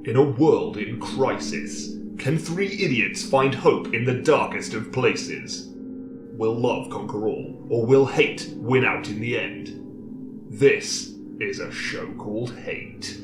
In a world in crisis, can three idiots find hope in the darkest of places? Will love conquer all, or will hate win out in the end? This is a show called Hate.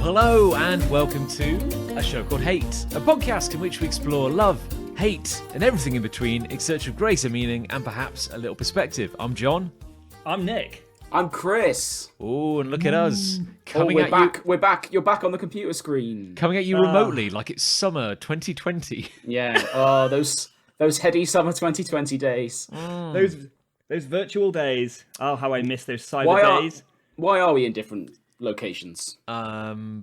Hello and welcome to a show called Hate, a podcast in which we explore love, hate, and everything in between in search of greater meaning and perhaps a little perspective. I'm John. I'm Nick. I'm Chris. Oh, and look at us coming we're at back. you. We're back. You're back on the computer screen. Coming at you remotely, like it's summer 2020. Yeah. Oh, those heady summer 2020 days. Those virtual days. Oh, how I miss those cyber days. Why are we in different locations? There was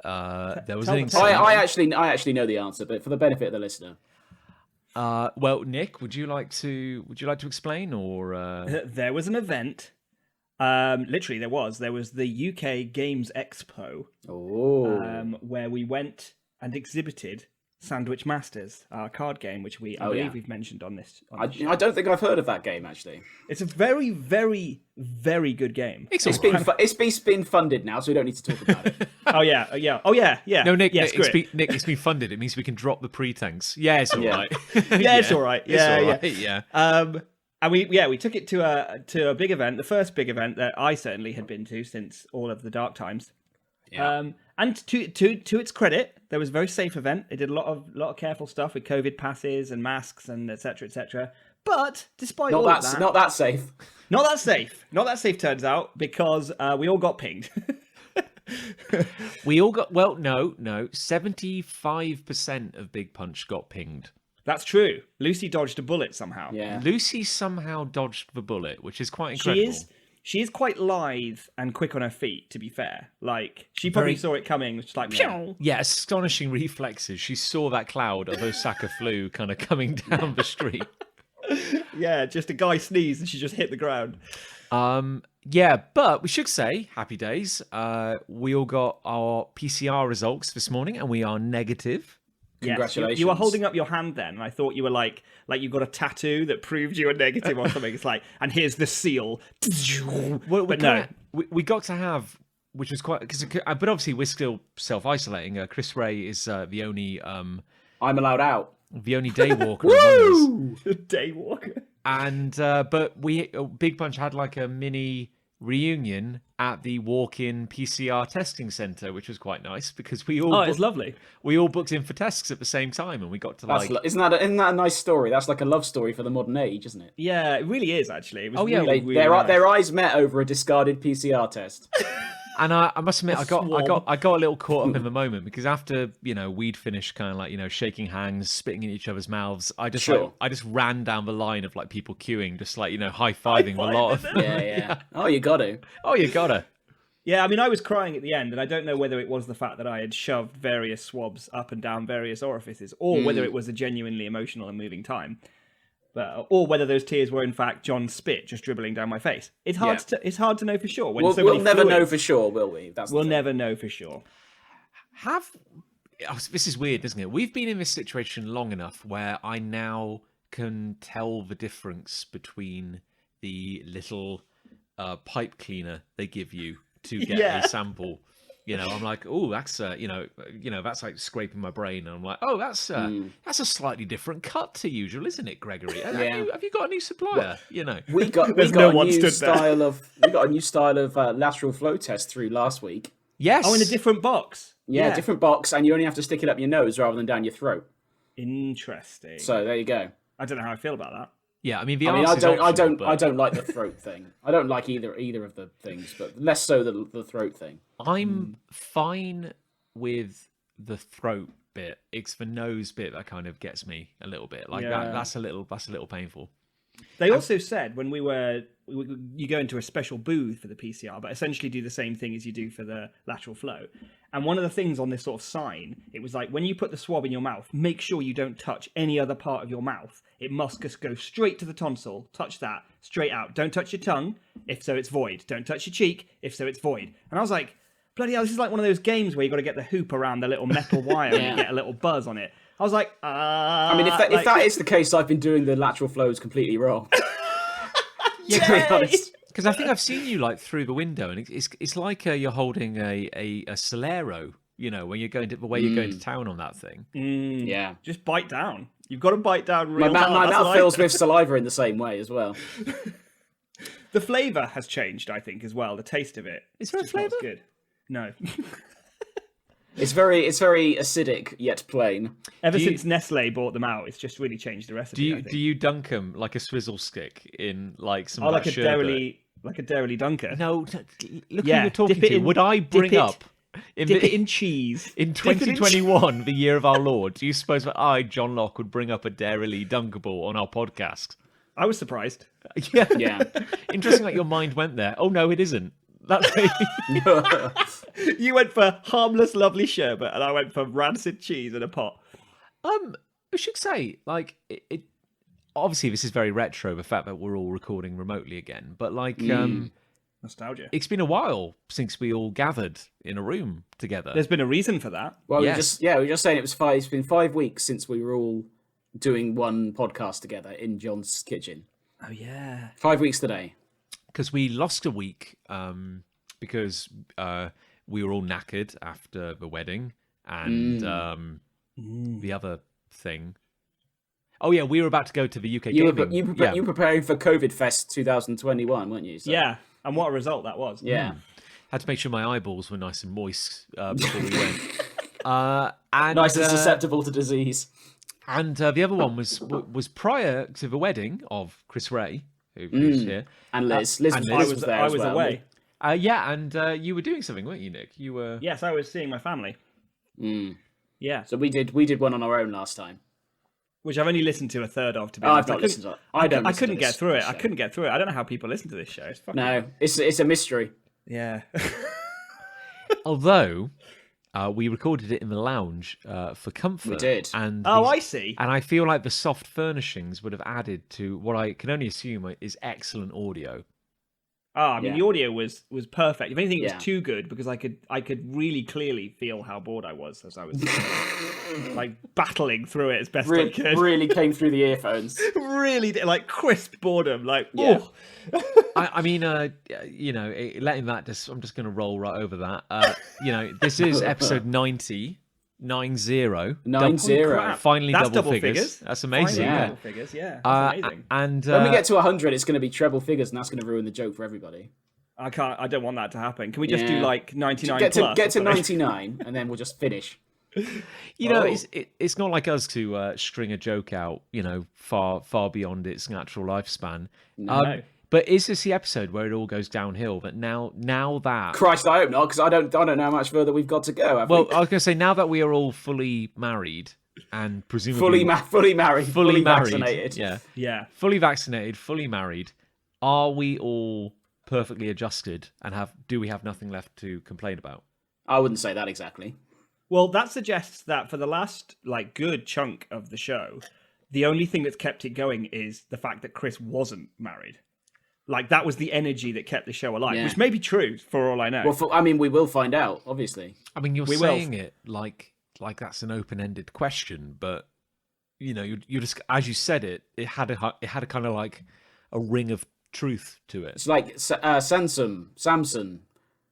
Tell an me. incident. I actually know the answer, but for the benefit of the listener. Well, Nick, would you like to explain or? There was an event. Literally, there was the UK Games Expo, where we went and exhibited Sandwich Masters, our card game, which I believe we've mentioned on this. I don't think I've heard of that game actually. It's a very, very, very good game. It's been funded now, so we don't need to talk about it. Oh yeah. No, Nick, yes, it's been funded. It means we can drop the pretense. Yeah, it's all right. Yeah, it's all right. It's all right. Yeah. And we took it to a big event, the first big event that I certainly had been to since all of the dark times. Yeah. And to its credit, there was a very safe event. It did a lot of careful stuff with COVID passes and masks and etc. etc. But despite all of that, not that safe. Not that safe turns out, because we all got pinged. We all got, well, no, 75% of Big Punch got pinged. That's true. Lucy dodged a bullet somehow. Yeah. Lucy somehow dodged the bullet, which is quite incredible. She is quite lithe and quick on her feet, to be fair. Like, she probably saw it coming, just like, Phew! Yeah, astonishing reflexes. She saw that cloud of Osaka flu kind of coming down the street. Yeah, just a guy sneezed and she just hit the ground. Yeah, but we should say, happy days. We all got our PCR results this morning and we are negative. Congratulations. Yes, you were holding up your hand then, and I thought you were like you got a tattoo that proved you were negative or something. It's like, and here's the seal. Well, but no. We got to have, which was quite, but obviously we're still self-isolating. Chris Ray is the only... I'm allowed out. The only day walker among us. Day walker. And, but Big Bunch had like a mini reunion at the walk-in PCR testing centre, which was quite nice because we all it's lovely. We all booked in for tests at the same time, and we got to isn't that a nice story? That's like a love story for the modern age, isn't it? Yeah, it really is actually. It was their eyes met over a discarded PCR test. And I must admit, I got a little caught up in the moment because after we'd finished kind of like shaking hands, spitting in each other's mouths, I just ran down the line of like people queuing, just like high-fiving a lot of them. Yeah. Oh, you got to. Yeah, I mean, I was crying at the end, and I don't know whether it was the fact that I had shoved various swabs up and down various orifices, or whether it was a genuinely emotional and moving time. Or whether those tears were in fact John's spit just dribbling down my face. It's hard to know for sure. We'll never know for sure, will we? We'll never know for sure. This is weird, isn't it? We've been in this situation long enough where I now can tell the difference between the little pipe cleaner they give you to get a sample. I'm like, oh, that's that's like scraping my brain, and I'm like, oh, that's a slightly different cut to usual, isn't it, Gregory? Have you got a new supplier? We got a new style of lateral flow test through last week. Yes. Oh, in a different box. Yeah, different box, and you only have to stick it up your nose rather than down your throat. Interesting. So there you go. I don't know how I feel about that. Yeah, I mean, I don't like the throat thing. I don't like either of the things, but less so the throat thing. I'm fine with the throat bit. It's the nose bit that kind of gets me a little bit. Like that's a little painful. They also said when you go into a special booth for the PCR, but essentially do the same thing as you do for the lateral flow. And one of the things on this sort of sign, it was like, when you put the swab in your mouth, make sure you don't touch any other part of your mouth. It must just go straight to the tonsil. Touch that, straight out. Don't touch your tongue. If so, it's void. Don't touch your cheek. If so, it's void. And I was like, bloody hell, this is like one of those games where you got to get the hoop around the little metal wire and you get a little buzz on it. I was like, I mean, if that is the case, I've been doing the lateral flows completely wrong. Yeah, to be honest. Because I think I've seen you like through the window, and it's like you're holding a Solero, you know, when you're going to town on that thing. Yeah. Just bite down. You've got to bite down real hard. My mouth fills with saliva in the same way as well. The flavour has changed, I think, as well. The taste of it. Is there a flavour? Good. No. It's very acidic yet plain. Ever since Nestle bought them out, it's just really changed the recipe. Do you dunk them like a swizzle stick in like some like a sherbet? dairy dunker? No, look who Yeah, you're talking dip it to. in- Would I bring dip it- up Dip it in cheese. in Dip it in 2021, the year of our Lord? Do you suppose that I, John Locke, would bring up a Dairy Dunkable on our podcast? I was surprised. Yeah. Yeah. Interesting that your mind went there. Oh no, it isn't. That's You went for harmless, lovely sherbet, and I went for rancid cheese in a pot. I should say, like, it obviously this is very retro, the fact that we're all recording remotely again, but like Nostalgia. it's been a while since we all gathered in a room together. There's been a reason for that. Well, Yes. we were just saying it's been 5 weeks since we were all doing one podcast together in John's kitchen. Oh yeah. 5 weeks today. Because we lost a week because we were all knackered after the wedding and the other thing. Oh yeah, we were about to go to the UK You gaming. were preparing for COVID Fest 2021, weren't you? So, Yeah. And what a result that was. Yeah. Had to make sure my eyeballs were nice and moist before we went. And, Nice and susceptible to disease. And the other one was prior to the wedding of Chris Ray, who's here. And Liz. Liz and was Liz. there I as was well. away. Yeah, and you were doing something, weren't you, Nick? You were. Yes, I was seeing my family. Yeah. So we did one on our own last time. Which I've only listened to a third of, to be Oh, honest. I've not listened to it. I don't. I listen to couldn't get this through it. show. I couldn't get through it. I don't know how people listen to this show. It's fucking... No, it's a mystery. Yeah. Although we recorded it in the lounge for comfort. We did. And Oh, I see. And I feel like the soft furnishings would have added to what I can only assume is excellent audio. Oh, I mean, Yeah. the audio was perfect. If anything, it was Yeah. too good because I could really clearly feel how bored I was as I was like battling through it as best I could. Really came through the earphones. Really, like crisp boredom. Like, Yeah. oh, I mean, letting that I'm just going to roll right over that. This is episode 90. 90. 90. crap. Finally, That's double figures. That's amazing. Finally, Yeah. double figures. Yeah, that's amazing. And When we get to 100, it's going to be treble figures, and that's going to ruin the joke for everybody. I don't want that to happen. Can we just do Yeah. like 99 Get plus? to or something? 99, and then we'll just finish. it's not like us to string a joke out, far beyond its natural lifespan. No. But is this the episode where it all goes downhill? That now that Christ, I hope not, because I don't know how much further we've got to go. have well, we? I was going to say now that we are all fully married and presumably fully married, fully married, vaccinated. Yeah. fully vaccinated, fully married, are we all perfectly adjusted and do we have nothing left to complain about? I wouldn't say that exactly. Well, that suggests that for the last like good chunk of the show, the only thing that's kept it going is the fact that Chris wasn't married. Like that was the energy that kept the show alive, Yeah. which may be true for all I know. Well, we will find out, obviously. I mean, you're We will. saying it like that's an open-ended question, but you just as you said it, it had a kind of like a ring of truth to it. It's like Samson,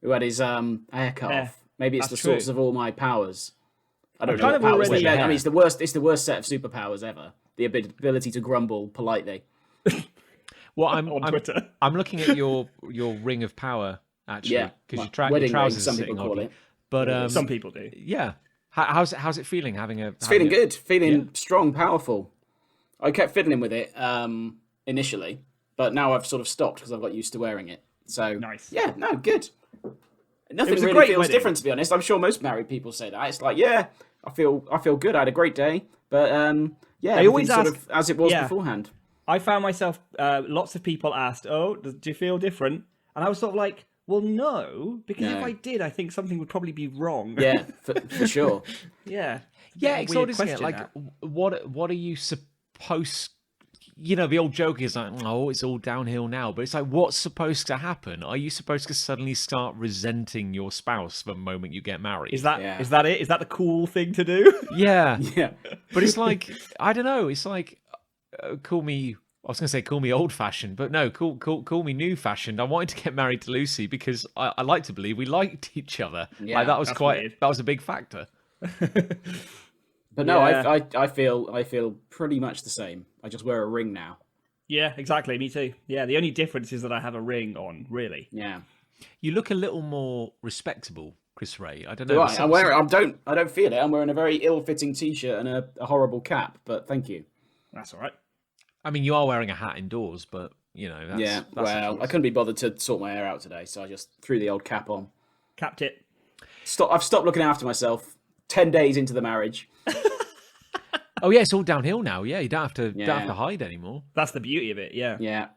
who had his hair cut Yeah, off. Maybe it's that's the source true. of all my powers. I don't I'm know kind what of powers already- they Yeah. I mean, it's the worst set of superpowers ever. The ability to grumble politely. Well, on Twitter. I'm looking at your ring of power actually, Yeah, because my your wedding ring, trousers some are sitting people call oddly. it. But Some people do. yeah, how's it feeling having a? It's feeling good, feeling strong, powerful. I kept fiddling with it initially, but now I've sort of stopped because I've got used to wearing it. So Nice. Yeah, no, good. Nothing was a really great feels wedding. different, to be honest. I'm sure most married people say that. It's like, yeah, I feel good. I had a great day, but yeah, They always everything's sort ask- of as it was yeah. beforehand. I found myself, lots of people asked, "Oh, do you feel different?" And I was sort of like, Well, no, because No. if I did, I think something would probably be wrong. Yeah, for sure. Yeah. Yeah, A it's weird odd, isn't it? question, Like, that. what are you supposed? You know, the old joke is like, oh, it's all downhill now. But it's like, what's supposed to happen? Are you supposed to suddenly start resenting your spouse the moment you get married? Is that Yeah. is that it? Is that the cool thing to do? Yeah, Yeah. but it's like, I don't know. It's like, call me. I was going to say call me old-fashioned, but no, call me new-fashioned. I wanted to get married to Lucy because I like to believe we liked each other. Yeah, like that was that's quite weird. that was a big factor. But no, Yeah. I feel pretty much the same. I just wear a ring now. Yeah, exactly. Me too. Yeah, the only difference is that I have a ring on, really. Yeah. You look a little more respectable, Chris Ray. I don't Do know. I? I'm wearing. I don't feel it. I'm wearing a very ill-fitting t-shirt and a horrible cap. But thank you. That's all right. I mean, you are wearing a hat indoors, but you know. That's, Yeah. that's a Well, I choice. couldn't be bothered to sort my hair out today, so I just threw the old cap on. Capped it. I've stopped looking after myself. 10 days into the marriage. Oh yeah, it's all downhill now. Yeah, you don't have to Yeah. hide anymore. That's the beauty of it. Yeah. Yeah.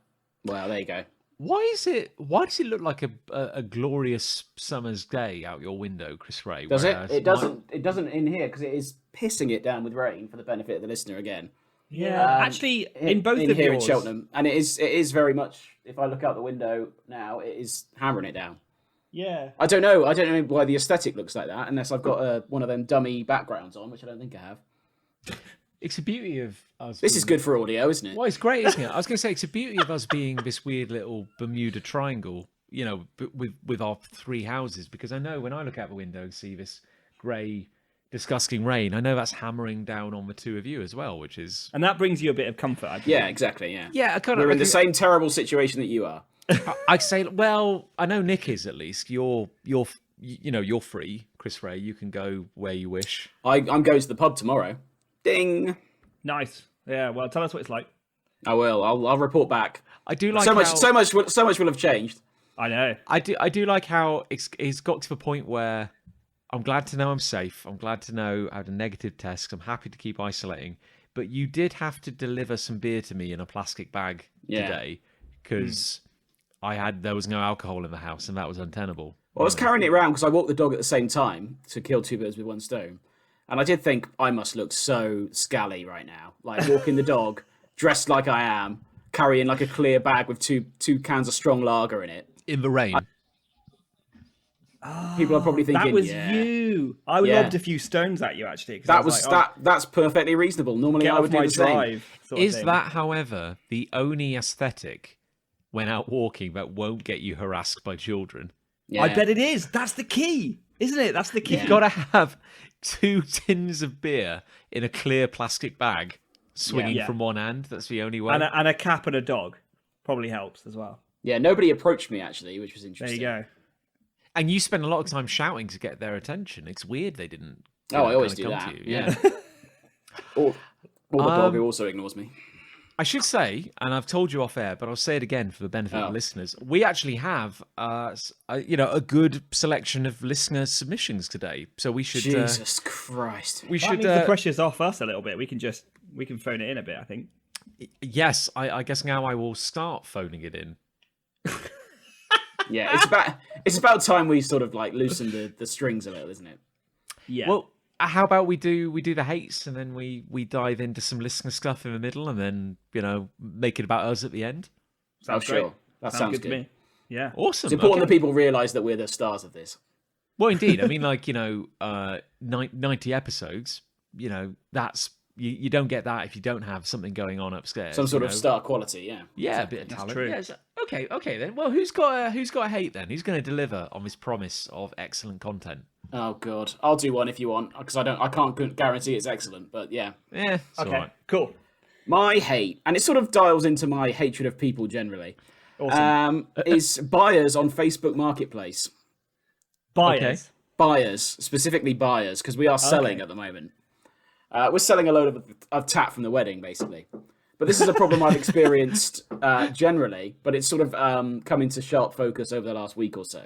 Well, there you go. Why does it look like a glorious summer's day out your window, Chris Ray? Does whereas it? It doesn't. It doesn't in here because it is pissing it down with rain for the benefit of the listener again. Yeah. Actually, in both in of here yours, in Cheltenham, and it is very much. If I look out the window now, it is hammering it down. Yeah. I don't know why the aesthetic looks like that, unless I've got one of them dummy backgrounds on, which I don't think I have. It's the beauty of us. This is good for audio, isn't it? Well, it's great, isn't it? I was going to say it's the beauty of us being this weird little Bermuda Triangle, you know, with our three houses. Because I know when I look out the window and see this grey, disgusting rain, I know that's hammering down on the two of you as well, which is And that brings you a bit of comfort. I Yeah, exactly. Yeah. yeah. I kind of We're in the same terrible situation that you are. I say, well, I know Nick is at least. You're free, Chris Ray. You can go where you wish. I'm going to the pub tomorrow. Ding. Nice. Yeah. Well, tell us what it's like. I will. I'll report back. I do like So much. how- So much will have changed. I know. I do like how it's got to the point where I'm glad to know I'm safe. I'm glad to know I had a negative test. I'm happy to keep isolating. But you did have to deliver some beer to me in a plastic bag Yeah. today because there was no alcohol in the house and that was untenable. Well, I was carrying it around because I walked the dog at the same time to kill two birds with one stone. And I did think I must look so scally right now, like walking the dog, dressed like I am, carrying like a clear bag with two cans of strong lager in it. In the rain. People are probably thinking, That was yeah, you. I Yeah. lobbed a few stones at you actually. 'Cause I that was like, oh, that's perfectly reasonable. Normally, Get I off would do my the same. drive. sort of Is thing. that, however, the only aesthetic when out walking that won't get you harassed by children? Yeah. I bet it is. That's the key, isn't it? That's the key. You've got to have 2 tins of beer in a clear plastic bag swinging Yeah. from one hand. That's the only way. And a cap and a dog probably helps as well. Yeah, nobody approached me actually, which was There interesting. you go. And you spend a lot of time shouting to get their attention. It's weird they didn't. Oh, I always kinda do come that. to you. Yeah. or the dog who also ignores me. I should say, and I've told you off air, but I'll say it again for the benefit of Oh. the listeners. We actually have, a good selection of listener submissions today. So we should. Jesus Christ. We That should. means the pressure's off us a little bit. We can phone it in a bit. I think. Yes, I guess now I will start phoning it in. Yeah, it's about time we sort of like loosen the strings a little, isn't it? Yeah. Well, how about we do the hates and then we dive into some listener stuff in the middle and then make it about us at the end. sounds sure. great. That sounds good to good. me. Yeah. Awesome. It's important okay. that people realise that we're the stars of this. Well, indeed. I mean, 90 episodes. That's you don't get that if you don't have something going on upstairs. Some sort you of know? star quality, yeah. Yeah, a bit of That's talent. true. Yeah, okay then. Well, who's got a hate then? Who's going to deliver on this promise of excellent content? Oh god, I'll do one if you want, because I can't guarantee it's excellent, but yeah. Yeah, it's all Okay. right. Cool. My hate, and it sort of dials into my hatred of people generally, Awesome. is buyers on Facebook Marketplace. Buyers. Buyers, specifically buyers, because we are selling at the moment. We're selling a load of tat from the wedding, basically. But this is a problem I've experienced generally, but it's sort of come into sharp focus over the last week or so.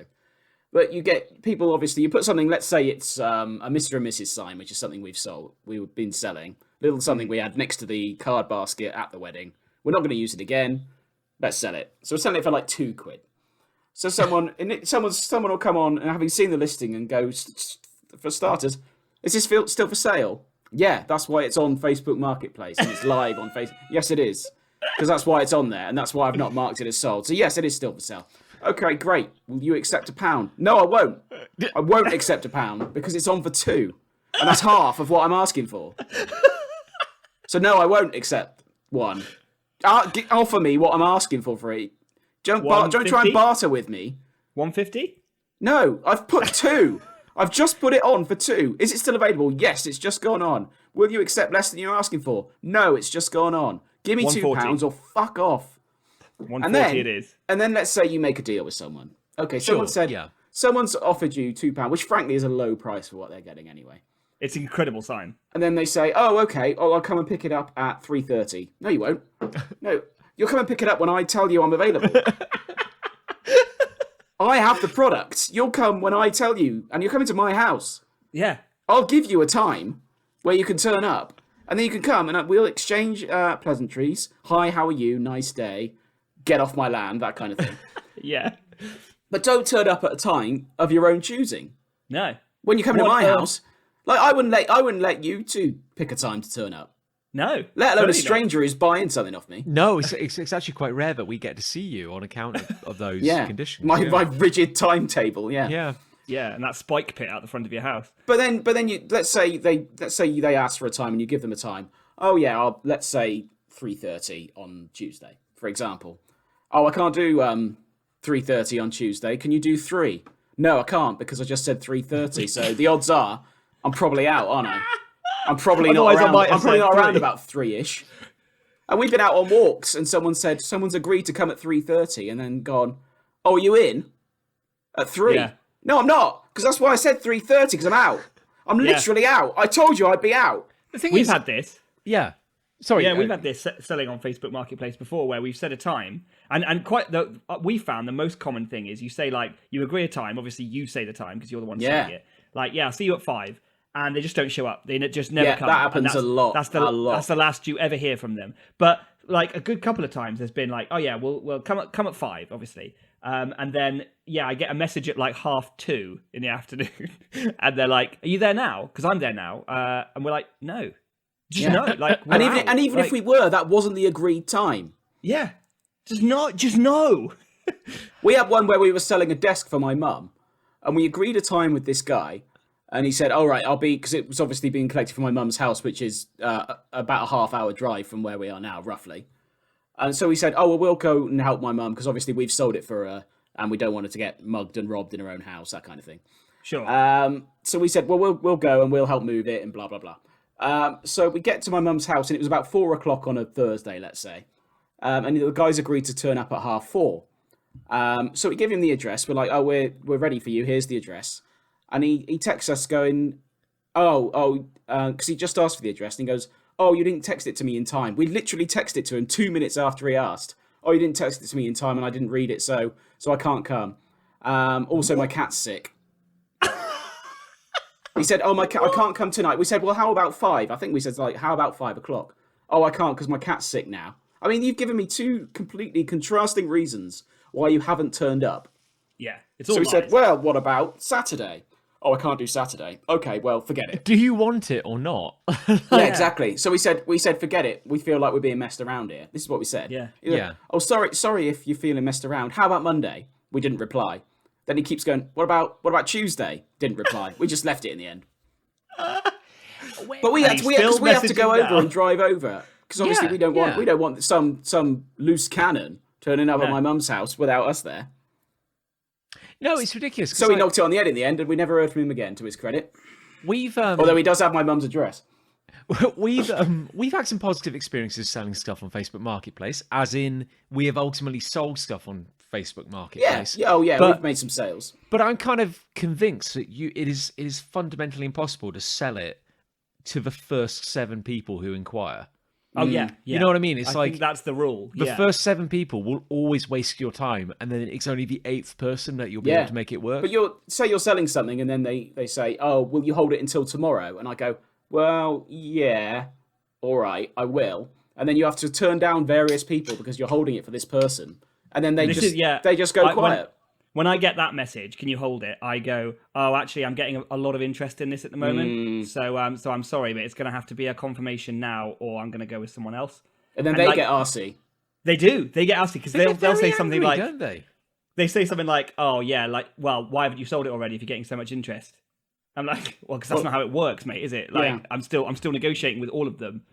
But you get people, obviously, you put something, let's say it's a Mr. and Mrs. sign, which is something we've been selling. Little something we had next to the card basket at the wedding. We're not going to use it again. Let's sell it. So we're selling it for like £2. So someone will come on and having seen the listing and go, for starters, is this still for sale? Yeah, that's why it's on Facebook Marketplace and it's live on Facebook. Yes, it is, because that's why it's on there, and that's why I've not marked it as sold. So yes, it is still for sale. Okay, great. Will you accept £1? No, I won't. I won't accept £1 because it's on for 2, and that's half of what I'm asking for. So no, I won't accept 1. Offer me what I'm asking for it. Don't try and barter with me. 150? No, I've put 2. I've just put it on for 2. Is it still available? Yes, it's just gone on. Will you accept less than you're asking for? No, it's just gone on. Give me £2 or fuck off. 140 it is. And then let's say you make a deal with someone. Okay, someone's offered you £2, which frankly is a low price for what they're getting anyway. It's an incredible sign. And then they say, oh, okay, I'll come and pick it up at 3:30. No, you won't. No, you'll come and pick it up when I tell you I'm available. I have the product. You'll come when I tell you, and you're coming to my house. Yeah. I'll give you a time where you can turn up, and then you can come, and we'll exchange pleasantries. Hi, how are you? Nice day. Get off my land, that kind of thing. Yeah. But don't turn up at a time of your own choosing. No. When you come to my house, like I wouldn't let you two pick a time to turn up. No. Let alone a stranger who's buying something off me. No, it's actually quite rare that we get to see you on account of those conditions. My rigid timetable, Yeah. Yeah, and that spike pit out the front of your house. But then you let's say they ask for a time and you give them a time. Oh yeah, let's say 3:30 on Tuesday, for example. Oh, I can't do 3:30 on Tuesday. Can you do 3? No, I can't because I just said 3:30. So the odds are I'm probably out, aren't I? I'm probably not around. I'm probably not around about 3-ish. And we've been out on walks, and someone's agreed to come at 3:30, and then gone. Oh, are you in at 3? Yeah. No, I'm not, because that's why I said 3:30. Because I'm out. I'm literally out. I told you I'd be out. The thing we've had this. Yeah. Sorry. Yeah, we've had this selling on Facebook Marketplace before, where we've set a time, and we found the most common thing is you say like you agree a time. Obviously, you say the time because you're the one selling it. Like, yeah, I'll see you at 5. And they just don't show up. They just never come. That happens a lot. That's the last you ever hear from them. But like a good couple of times, there's been like, oh yeah, we'll come at 5, obviously. And then I get a message at like 2:30 in the afternoon, and they're like, "Are you there now? Because I'm there now." And we're like, "No, just no." Like, and even if we were, that wasn't the agreed time. Yeah, just no. We had one where we were selling a desk for my mum, and we agreed a time with this guy. And he said, all right, I'll be, because it was obviously being collected from my mum's house, which is about a half-hour drive from where we are now, roughly. And so he said, oh, well, we'll go and help my mum, because obviously we've sold it for her, and we don't want her to get mugged and robbed in her own house, that kind of thing. Sure. So we said, well, we'll go, and we'll help move it, and blah, blah, blah. So we get to my mum's house, and it was about 4 o'clock on a Thursday, let's say. And the guys agreed to turn up at 4:30. So we give him the address. We're like, oh, we're ready for you. Here's the address. And he texts us going, because he just asked for the address. And he goes, oh, you didn't text it to me in time. We literally texted it to him 2 minutes after he asked. Oh, you didn't text it to me in time and I didn't read it, so I can't come. Also, my cat's sick. He said, oh, I can't come tonight. We said, well, how about 5? I think we said, like, how about 5 o'clock? Oh, I can't because my cat's sick now. I mean, you've given me 2 completely contrasting reasons why you haven't turned up. Yeah, it's all So he lies. said, well, what about Saturday? Oh, I can't do Saturday. Okay, well, forget it. Do you want it or not? Yeah, exactly. So we said, forget it. We feel like we're being messed around here. This is what we said. Yeah. Yeah. Oh, sorry if you're feeling messed around. How about Monday? We didn't reply. Then he keeps going, what about Tuesday? Didn't reply. We just left it in the end. But we have to go over and drive over. Because obviously we don't want some loose cannon turning up at my mum's house without us there. No, it's ridiculous. So he knocked it on the head in the end, and we never heard from him again, to his credit. Although he does have my mum's address. We've had some positive experiences selling stuff on Facebook Marketplace, as in we have ultimately sold stuff on Facebook Marketplace. We've made some sales. But I'm kind of convinced that it is fundamentally impossible to sell it to the first 7 people who inquire. Oh, yeah. You know what I mean? I think that's the rule. The first 7 people will always waste your time, and then it's only the 8th person that you'll be able to make it work. But say you're selling something, and then they say, oh, will you hold it until tomorrow? And I go, well, yeah, all right, I will. And then you have to turn down various people because you're holding it for this person. And then they just go quiet. when I get that message, can you hold it? I go, oh, actually, I'm getting a lot of interest in this at the moment. So I'm sorry, but it's going to have to be a confirmation now, or I'm going to go with someone else. And then they get arsey. They do. They get arsey because they'll say something angry, like, don't they? They say something like, oh, yeah, like, well, why haven't you sold it already if you're getting so much interest? I'm like, well, because that's not how it works, mate, is it? Like, I'm still negotiating with all of them.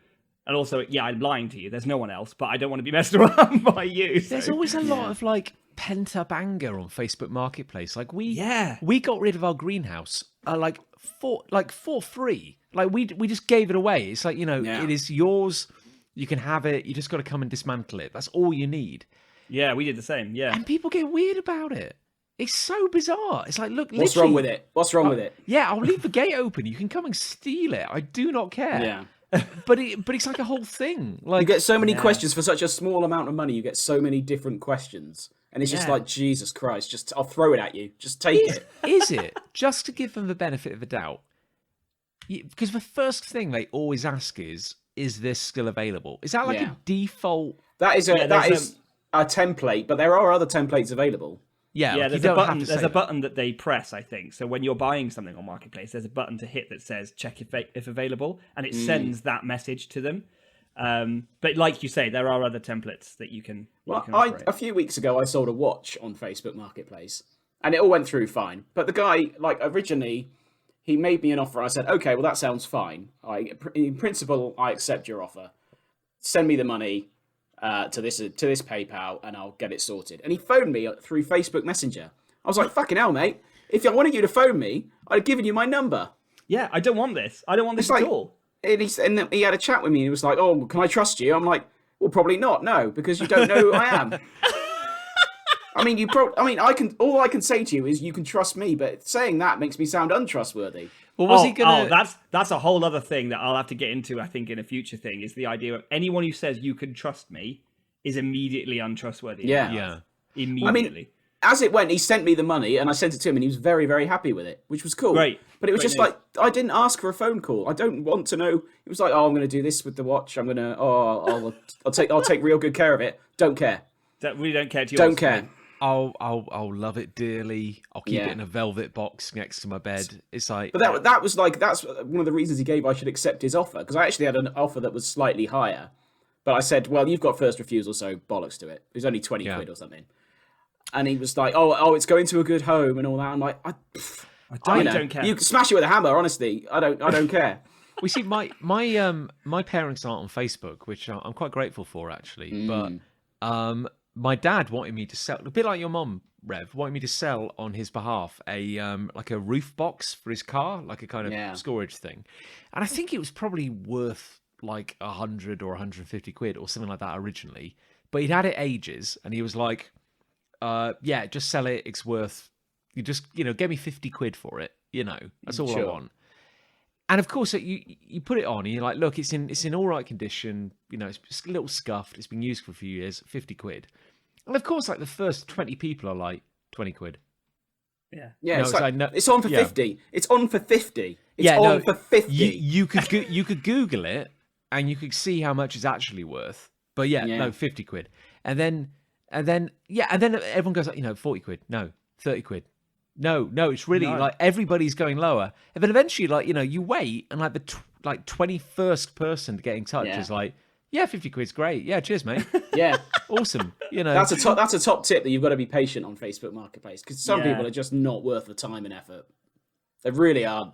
And also, yeah, I'm lying to you. There's no one else, but I don't want to be messed around by you. So. There's always a lot of like pent up anger on Facebook Marketplace. Like we got rid of our greenhouse for free. Like we just gave it away. It's like, it is yours. You can have it. You just got to come and dismantle it. That's all you need. Yeah, we did the same. Yeah, and people get weird about it. It's so bizarre. It's like, look, what's wrong with it? What's wrong with it? Yeah, I'll leave the gate open. You can come and steal it. I do not care. Yeah. But it's like a whole thing. Like you get so many questions for such a small amount of money. You get so many different questions, and it's just like, Jesus Christ! I'll throw it at you. Just take it. Is it just to give them the benefit of the doubt? Because the first thing they always ask is this still available? Is that like a default? That is a template, but there are other templates available. Yeah, there's a button. There's a button that they press, I think. So when you're buying something on Marketplace, there's a button to hit that says "check if available," and it sends that message to them. But like you say, there are other templates that you can. A few weeks ago, I sold a watch on Facebook Marketplace, and it all went through fine. But the guy, originally, he made me an offer. I said, "Okay, well that sounds fine. In principle, I accept your offer. Send me the money." To this PayPal, and I'll get it sorted. And he phoned me through Facebook Messenger. I was like, fucking hell, mate. If I wanted you to phone me, I'd have given you my number. Yeah, I don't want this. I don't want this at all. And he had a chat with me, and he was like, oh, can I trust you? I'm like, well, probably not, no, because you don't know who I am. All I can say to you is you can trust me, but saying that makes me sound untrustworthy. Well, was he gonna? Oh, that's a whole other thing that I'll have to get into. I think in a future thing is the idea of anyone who says you can trust me is immediately untrustworthy. Yeah. Immediately. As it went, he sent me the money, and I sent it to him, and he was very, very happy with it, which was cool. Great. But it was just like, I didn't ask for a phone call. I don't want to know. It was like, oh, I'm going to do this with the watch. I'm going to, I'll take real good care of it. Don't care. We don't care. Don't care. I'll love it dearly. I'll keep it in a velvet box next to my bed. It's like, but that's one of the reasons he gave I should accept his offer, because I actually had an offer that was slightly higher, but I said, well, you've got first refusal, so bollocks to it. It was only 20 quid or something, and he was like, oh, it's going to a good home and all that. I'm like, I don't care. You can smash it with a hammer, honestly. I don't care. We see my parents aren't on Facebook, which I'm quite grateful for actually, but my dad wanted me to sell, a bit like your mum, Rev, wanted me to sell on his behalf a roof box for his car, like a kind of storage thing. And I think it was probably worth like 100 or 150 quid or something like that originally. But he'd had it ages, and he was like, just sell it. It's worth, you just, get me 50 quid for it. That's all I want. And of course, you put it on, and you're like, look, it's in all right condition. It's just a little scuffed. It's been used for a few years. 50 quid. And of course, like the first 20 people are like 20 quid. Yeah. Yeah. It's on for 50. It's on for 50. It's on for 50. You could Google it, and you could see how much it's actually worth. But 50 quid. And then everyone goes like, 40 quid. No, 30 quid. No, it's really like everybody's going lower. And then eventually, you wait, and like the 21st person to get in touch is like, 50 quid's great. Yeah, cheers, mate. Yeah, awesome. That's a top tip, that you've got to be patient on Facebook Marketplace, because some people are just not worth the time and effort. They really are,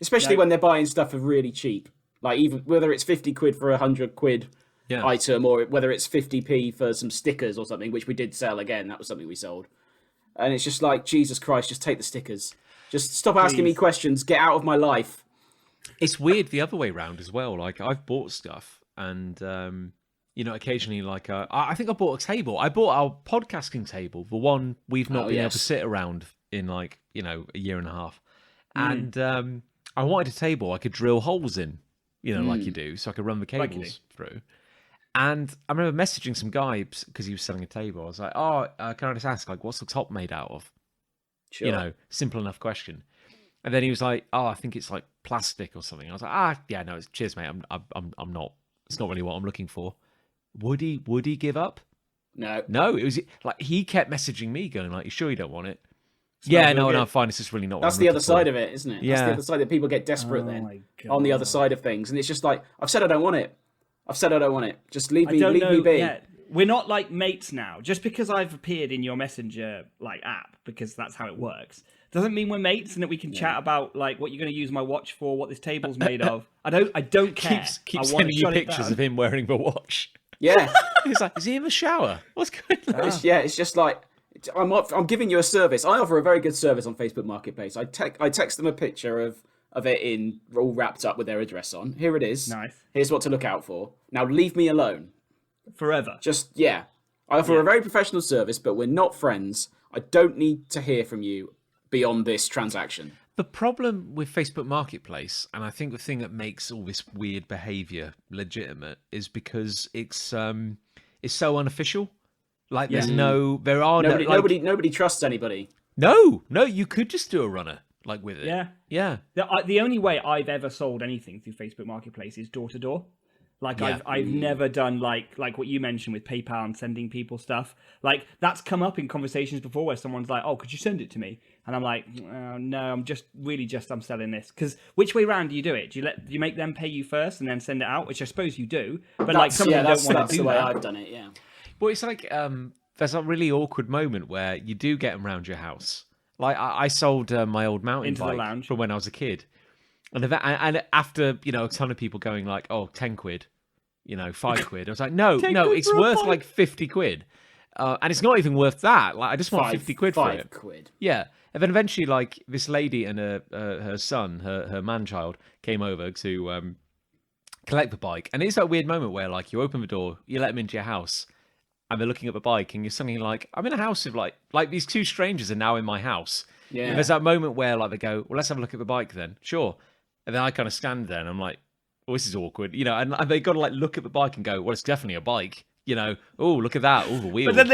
especially when they're buying stuff for really cheap. Like even whether it's 50 quid for 100 quid item, or whether it's 50p for some stickers or something, which we did sell again. That was something we sold. And it's just like, Jesus Christ, just take the stickers. Just stop asking me questions. Get out of my life. It's weird the other way around as well. Like, I've bought stuff, and occasionally, like, I think I bought a table. I bought our podcasting table, the one we've not been able to sit around in a year and a half. And I wanted a table I could drill holes in, like you do, so I could run the cables through. And I remember messaging some guy because he was selling a table. I was like, can I just ask, like, what's the top made out of? Sure. Simple enough question. And then he was like, I think it's like plastic or something. I was like, it's cheers, mate. I'm not. It's not really what I'm looking for. Would he give up? No. No, it was like he kept messaging me, going like, "You sure you don't want it?" Smells Yeah, real no, good. I'm fine. It's just really not. That's the other side of it, isn't it? That's Yeah. the other side that people get desperate Oh then my on the other God. side of things, and it's just like, I've said I don't want it. I've said I don't want it. Just leave I me, don't leave know me be. yet. We're not like mates now. Just because I've appeared in your messenger like app, because that's how it works, doesn't mean we're mates and that we can chat about like what you're going to use my watch for, what this table's made of. I don't care. Keeps I wanna sending you shut it pictures down. of him wearing the watch. Yeah, He's like, "Is he in the shower? What's going on?" it's just like I'm giving you a service. I offer a very good service on Facebook Marketplace. I text them a picture of it in all wrapped up with their address on. Here it is. Nice. Here's what to look out for. Now leave me alone. Forever. Just I offer a very professional service, but we're not friends. I don't need to hear from you beyond this transaction. The problem with Facebook Marketplace, and I think the thing that makes all this weird behavior legitimate, is because it's so unofficial. Like there are Nobody trusts anybody. no, you could just do a runner like with it. Yeah. The only way I've ever sold anything through Facebook Marketplace is door to door. Like Yeah. I've never done like what you mentioned with PayPal and sending people stuff. Like that's come up in conversations before where someone's like, "Oh, could you send it to me?" And I'm like, "No, I'm selling this." Because which way round do you do it? Do you make them pay you first and then send it out? Which I suppose you do. But like some people don't want that's to do the way that. I've done it. Yeah. Well, it's like there's a really awkward moment where you do get them around your house. Like I sold my old mountain Into the bike lounge. from when I was a kid, and after a ton of people going like, "Oh, 10 quid, 5 quid," I was like, "No, 10 no, quid it's for a worth bike? like 50 quid, and it's not even worth that. Like I just want 50 quid for it." 5 quid. Yeah, and then eventually, like this lady and her son, her man child, came over to collect the bike, and it's that weird moment where like you open the door, you let them into your house, and they're looking at the bike, and you're suddenly like, I'm in a house of like these two strangers are now in my house. Yeah. And there's that moment where like they go, "Well, let's have a look at the bike then." Sure. And then I kind of stand there and I'm like, "Oh, this is awkward," and they got to like look at the bike and go, "Well, it's definitely a bike." "Oh, look at that. Oh, the wheel." But then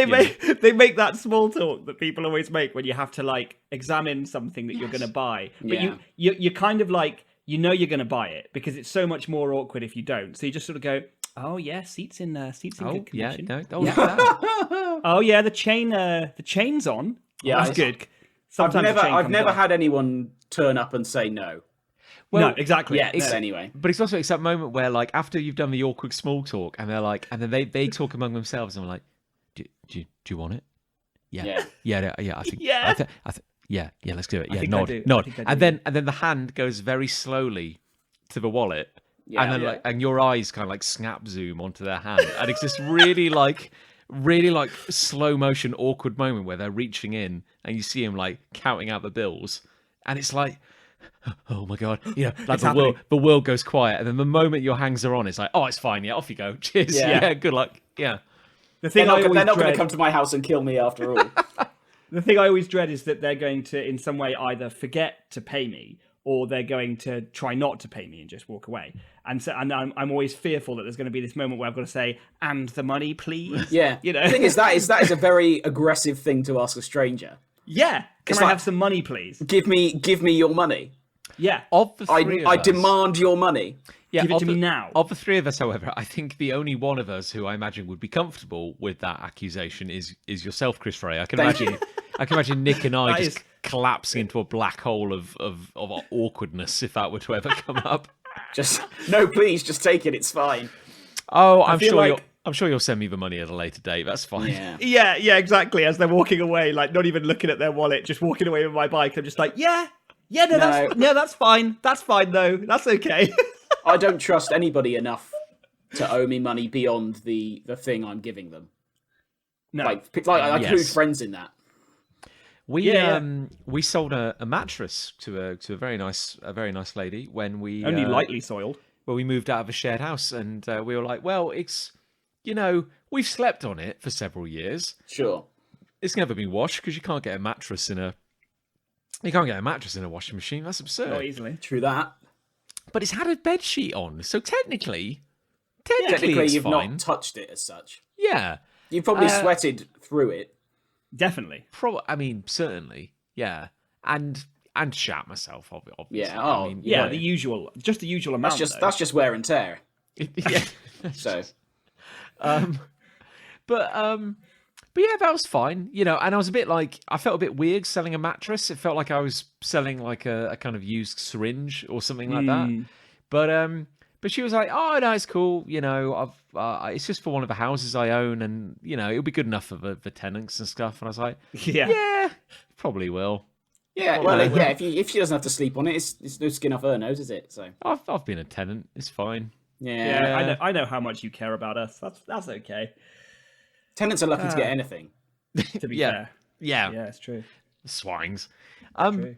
they make that small talk that people always make when you have to like examine something that you're going to buy. But Yeah. you're kind of like you're going to buy it because it's so much more awkward if you don't. So you just sort of go, "Oh yeah, seats in Oh, good yeah, condition. no, oh, look at that. Oh yeah, the chain's on. Yeah, That's good." Sometimes I've the chain never comes off. had anyone turn up and say no. Well, no, exactly. Yes, No. anyway. But it's also that moment where, like, after you've done the awkward small talk, and they're like, and then they talk among themselves, and I'm like, "Do you want it? Yeah. I think. Yeah. Yeah. Let's do it. Yeah, think I nod, do. I nod, think I and do. then the hand goes very slowly to the wallet, Yeah, and then yeah. like, and your eyes kind of like snap zoom onto their hand, and it's this really like slow motion awkward moment where they're reaching in, and you see him like counting out the bills, and it's like, oh my god, like the world goes quiet, and then the moment your hands are on, it's like, oh, it's fine, yeah, off you go, cheers, Yeah. good luck, yeah. The thing They're I not always going to dread, come to my house and kill me after all. the thing I always dread is that they're going to, in some way, either forget to pay me or they're going to try not to pay me and just walk away. And so, and I'm always fearful that there's going to be this moment where I've got to say, "And the money, please." Yeah. The thing is that is a very aggressive thing to ask a stranger. Yeah. Can It's I like- have some money, please? Give me your money. Yeah. Of the three of I us, demand your money. yeah, Give it of to the- me now. Of the three of us, however, I think the only one of us who I imagine would be comfortable with that accusation is yourself, Chris Frey. I can imagine Nick and I That just is- collapsing into a black hole of awkwardness if that were to ever come up. Just no, please, just take it. It's fine. Oh, I'm feel sure like- I'm sure you'll send me the money at a later date. That's fine. Yeah. Yeah, exactly. As they're walking away, like not even looking at their wallet, just walking away with my bike. I'm just like, that's fine. That's fine though. That's okay. I don't trust anybody enough to owe me money beyond the thing I'm giving them. No. Like I include Yes. friends in that. We sold a mattress to a very nice lady when we Only lightly soiled. when we moved out of a shared house, and we were like, well, it's we've slept on it for several years. Sure. It's never been washed because you can't get a mattress in a washing machine. That's absurd. Not easily. True that. But it's had a bed sheet on, so technically Technically, it's you've fine. not touched it as such. Yeah, You've probably sweated through it. Definitely. certainly, yeah, and shat myself, obviously. Yeah, oh, I mean, Yeah, you the usual amount. That's just wear and tear. know. Yeah. So But But yeah, that was fine, you know. And I was a bit like, I felt a bit weird selling a mattress. It felt like I was selling like a kind of used syringe or something like that. But she was like, "Oh, no, it's cool. You know, it's just for one of the houses I own, and you know, it'll be good enough for the tenants and stuff." And I was like, "Yeah, probably will." Yeah, well, yeah. If she doesn't have to sleep on it, it's no skin off her nose, is it? So I've been a tenant. It's fine. Yeah. I know how much you care about us. That's okay. Tenants are lucky to get anything. To be fair. Yeah, it's true. Swines. True.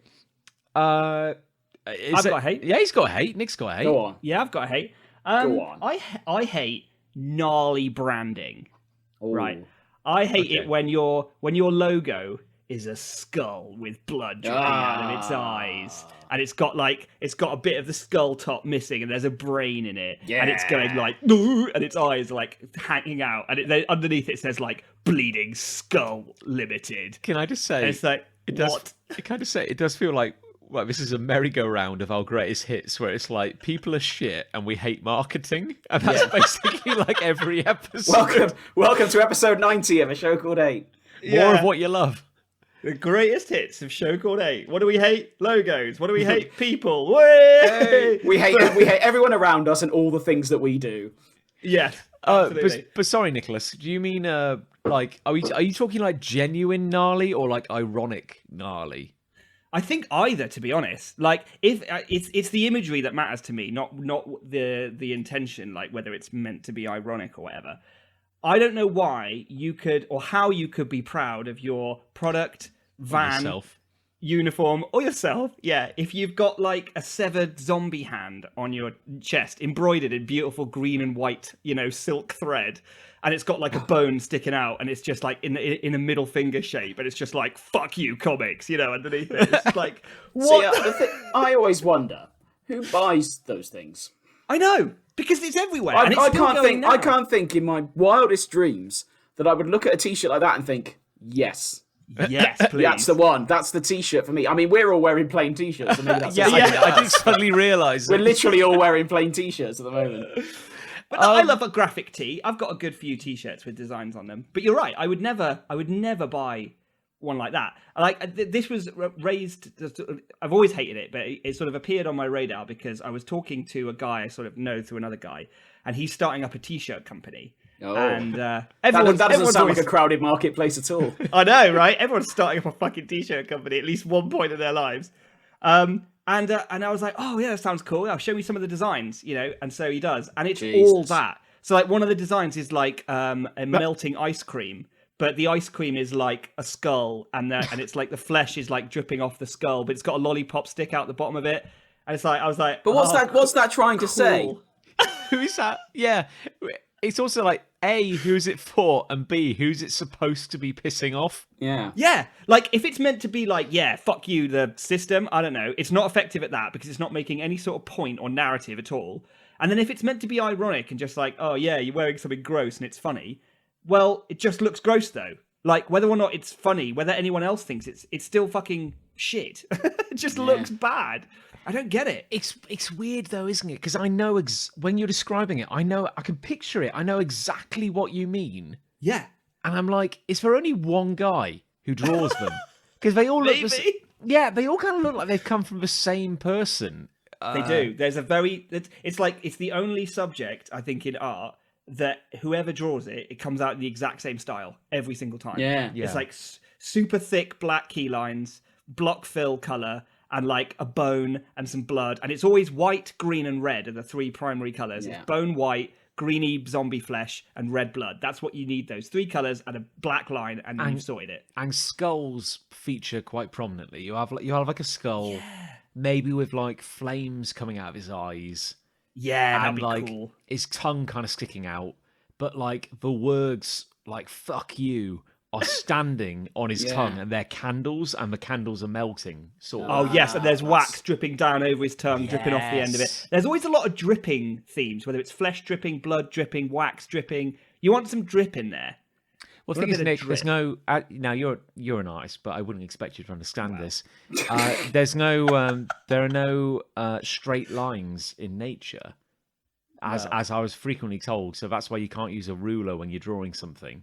I've got hate. Yeah, he's got hate. Nick's got hate. Go on. Yeah, I've got hate. Go on. I hate gnarly branding. Ooh. Right. I hate it when your logo is a skull with blood dripping out of its eyes, and it's got a bit of the skull top missing, and there's a brain in it, and it's going like, and its eyes are like hanging out, and underneath it says like Bleeding Skull Limited. Can I just say, and it's like, it does feel like, well, this is a merry-go-round of our greatest hits, where it's like people are shit and we hate marketing, and that's basically like every episode. Welcome to episode 90 of A Show Called 8. More of what you love. The greatest hits of Show Called 8. What do we hate? Logos. What do we hate? People. Way! We hate everyone around us and all the things that we do. Yes. Absolutely. But sorry, Nicholas. Do you mean like are you talking like genuine gnarly or like ironic gnarly? I think either, to be honest. Like, if it's the imagery that matters to me, not the intention, like whether it's meant to be ironic or whatever. I don't know why you could, or how you could be proud of your product, van, uniform, or yourself. Yeah, if you've got like a severed zombie hand on your chest, embroidered in beautiful green and white, silk thread, and it's got like a bone sticking out, and it's just like in a middle finger shape, and it's just like "fuck you, comics," underneath it. It's like what? See, I always wonder who buys those things. I know, because it's everywhere. I can't think in my wildest dreams that I would look at a T-shirt like that and think, yes, please. That's the one. That's the T-shirt for me. I mean, we're all wearing plain T-shirts. So maybe that's I did suddenly realise we're literally all wearing plain T-shirts at the moment. But I love a graphic tee. I've got a good few T-shirts with designs on them. But you're right. I would never buy one like that. Like this was raised. I've always hated it, but it sort of appeared on my radar because I was talking to a guy I sort of know through another guy, and he's starting up a T-shirt company. Oh. And that doesn't sound like a crowded marketplace at all. I know, right? Everyone's starting up a fucking T-shirt company at least one point in their lives. And I was like, oh yeah, that sounds cool. I'll show me some of the designs, and so he does, and it's all that. So like one of the designs is like a melting ice cream, but the ice cream is like a skull, and it's like the flesh is like dripping off the skull, but it's got a lollipop stick out the bottom of it, and it's like I was like, but what's that trying to say? Who is that? Yeah. It's also like, A, who's it for? And B, who's it supposed to be pissing off? Yeah. Yeah. Like, if it's meant to be like, yeah, fuck you, the system, I don't know. It's not effective at that because it's not making any sort of point or narrative at all. And then if it's meant to be ironic and just like, oh, yeah, you're wearing something gross and it's funny, well, it just looks gross, though. Like, whether or not it's funny, whether anyone else thinks it's still fucking shit. It just looks bad. I don't get it. It's weird though, isn't it? Because I know when you're describing it, I can picture it. I know exactly what you mean. Yeah. And I'm like, is there only one guy who draws them? Because they all look. They all kind of look like they've come from the same person. They do. There's it's the only subject I think in art that whoever draws it, it comes out in the exact same style every single time. Yeah. It's like super thick black key lines, block fill color, and like a bone and some blood, and it's always white, green, and red are the three primary colors. Yeah. It's bone white, greeny zombie flesh, and red blood. That's what you need, those three colors and a black line, and you've sorted it. And skulls feature quite prominently. You have like a skull, maybe with like flames coming out of his eyes. Yeah, that'd and be like cool. His tongue kind of sticking out, but like the words like "fuck you" are standing on his tongue, and they're candles, and the candles are melting. Sort of. Oh yes, and there's wax dripping down over his tongue, dripping off the end of it. There's always a lot of dripping themes, whether it's flesh dripping, blood dripping, wax dripping. You want some drip in there. Well, the thing is, Nick, there's no. Now you're an artist, but I wouldn't expect you to understand this. There are no straight lines in nature, as I was frequently told. So that's why you can't use a ruler when you're drawing something.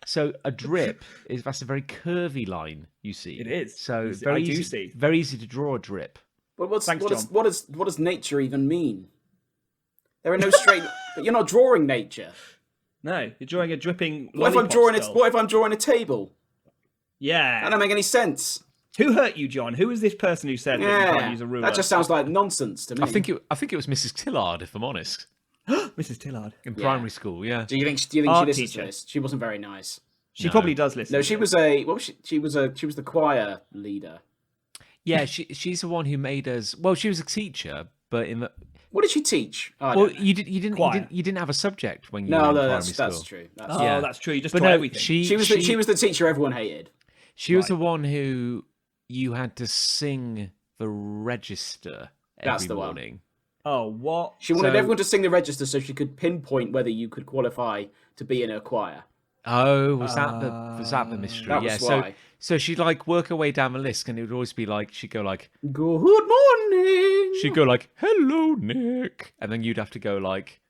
So a drip that's a very curvy line. You see, It is. So I do see. Very easy to draw a drip. But what Thanks, does nature even mean? There are no straight. But you're not drawing nature. No, you're drawing a dripping. What if I'm lollipop drawing skull. What if I'm drawing a table? Yeah. That don't make any sense. Who hurt you, John? Who is this person who said that you can't use a ruler? That just sounds like nonsense to me. I think it was Mrs. Tillard, if I'm honest, Mrs. Tillard. in primary school. Yeah. Do you think she Art listens teacher. to this? She wasn't very nice. She probably does listen. No, to she it. was she was the choir leader. Yeah, she's the one who made us. Well, she was a teacher, but in the What did she teach? Oh, I well, don't know. you didn't have a subject when you were No, in no, primary that's school. true. Oh, Yeah. that's true. You just But taught no, everything. She was the teacher everyone hated. She was the one who you had to sing the register That's every the one. morning. Oh, what? She wanted So- everyone to sing the register so she could pinpoint whether you could qualify to be in her choir. Oh, was that the mystery? That was yeah. why. So she'd like work her way down the list, and it would always be like she'd go like Good morning. she'd go like hello Nick, and then you'd have to go like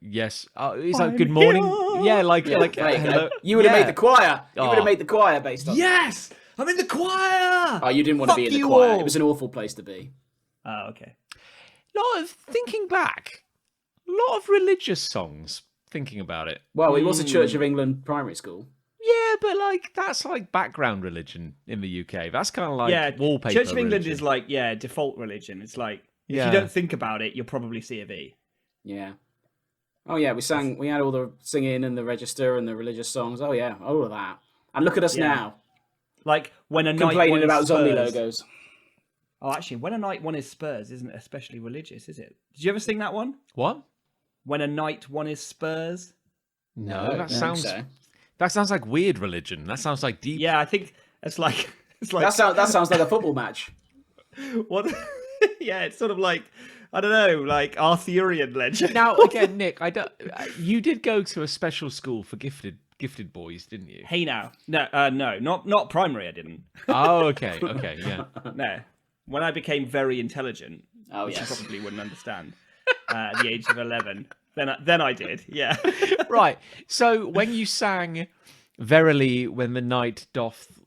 yes, is that good morning? Yeah, like There you go. hello. You would have Yeah. made the choir. You would Oh. have made the choir based on. Yes! I'm in the choir! Oh, you didn't want to be Fuck in the you choir. all. It was an awful place to be. Oh, okay. Lot of thinking back, a lot of religious songs. Thinking about it. Well, it was a Church of England primary school. Yeah, but like that's like background religion in the UK. That's kind of like wallpaper. Church of England religion. is like, default religion. It's like, if Yeah. you don't think about it, you'll probably see a V. Yeah. Oh yeah, we had all the singing and the register and the religious songs. Oh yeah, all of that. And look at us Yeah. now, Like, when a night complaining one about is zombie Spurs. logos. Oh, actually, when a night one is Spurs isn't especially religious, is it? Did you ever sing that one? What? When a night one is Spurs? No, I that don't sounds think so. that sounds like weird religion. That sounds like deep. Yeah, I think it's like That sounds like a football match. what? Yeah, it's sort of like, I don't know, like Arthurian legend. Now again, Nick, I don't. You did go to a special school for gifted boys, didn't you? Hey now, no, not primary. I didn't. Oh, okay, yeah. No, when I became very intelligent, Oh which yes. you probably wouldn't understand, at the age of 11, then I did. Yeah. Right. So when you sang "Verily, when the night doth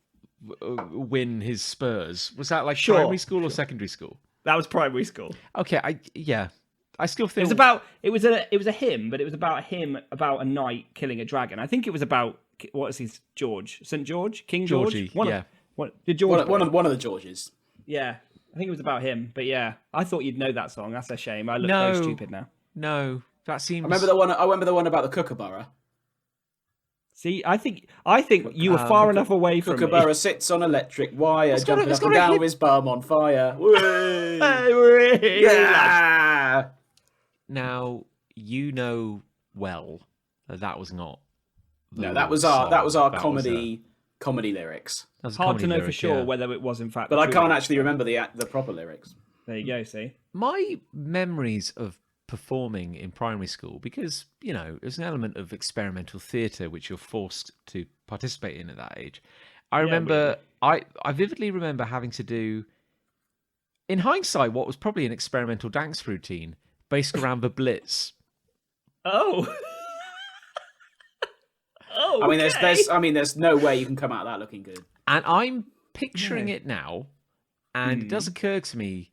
win his spurs," was that like Sure, primary school or secondary school? That was primary school. Okay, I still It feel was a hymn, but it was about a hymn about a knight killing a dragon. I think it was about what is his St. George, King George. Georgie, One yeah. Of, what did George? One of the Georges. Yeah, I think it was about him. But yeah, I thought you'd know that song. That's a shame. I look very stupid now. No, that seems. I remember the one about the Kookaburra. See, I think you were far enough away from me. Kookaburra sits on electric wire, jumping it's up and got a down hit- with his bum on fire. Whee! Yeah. Yeah. Now you know well that was not. No, the that was song. our That comedy lyrics. was a Hard to comedy know for lyric, sure yeah. whether it was in fact. But I true. can't actually remember the proper lyrics. There you go. See. My memories of performing in primary school, because there's an element of experimental theatre which you're forced to participate in at that age. I remember, I vividly remember having to do, in hindsight, what was probably an experimental dance routine based around the Blitz. Oh. Oh. I mean, okay. there's no way you can come out of that looking good. And I'm picturing it now, and it does occur to me,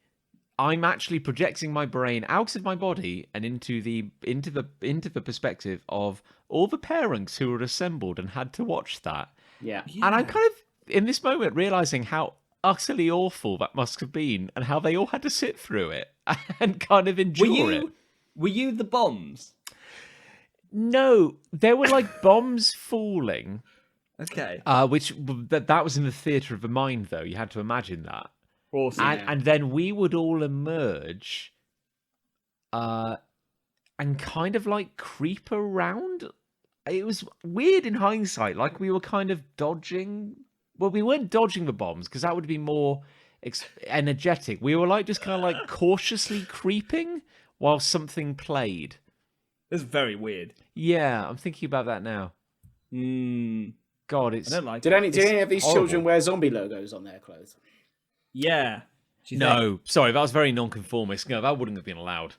I'm actually projecting my brain out of my body and into the perspective of all the parents who were assembled and had to watch that. Yeah. And I'm kind of in this moment realizing how utterly awful that must have been, and how they all had to sit through it and kind of endure it. Were you the bombs? No, there were like bombs falling, Okay. which that was in the theatre of the mind, though. You had to imagine that. Awesome. And then we would all emerge and kind of like creep around. It was weird in hindsight. Like we were kind of dodging. Well, we weren't dodging the bombs because that would be more energetic. We were like just kind of like cautiously creeping while something played. It's very weird. Yeah, I'm thinking about that now. God, it's I don't like Did it. any of these horrible. children wear zombie logos on their clothes? Yeah. She's no. Sorry, that was very non-conformist. No, that wouldn't have been allowed.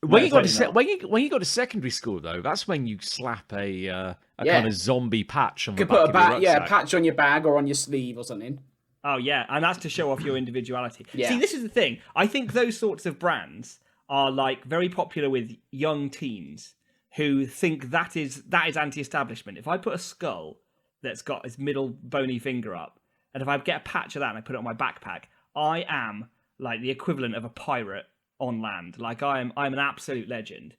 When No, you got to totally not. when you got to secondary school though, that's when you slap a Yeah. kind of zombie patch on You the could put back a of your rucksack. patch on your bag or on your sleeve or something. Oh yeah, and that's to show off your individuality. Yeah. See, this is the thing. I think those sorts of brands are like very popular with young teens who think that is anti-establishment. If I put a skull that's got its middle bony finger up, and if I get a patch of that and I put it on my backpack, I am like the equivalent of a pirate on land. Like I'm an absolute legend.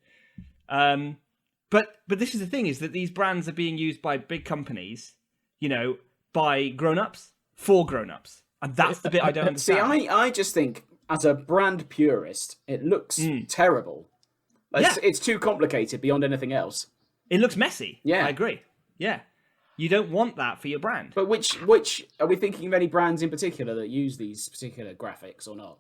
But this is the thing, is that these brands are being used by big companies, you know, by grown-ups for grown-ups. And that's the bit I don't understand. See, I just think, as a brand purist, it looks terrible. It's too complicated beyond anything else. It looks messy. Yeah. I agree. Yeah. You don't want that for your brand. But which are we thinking of any brands in particular that use these particular graphics or not?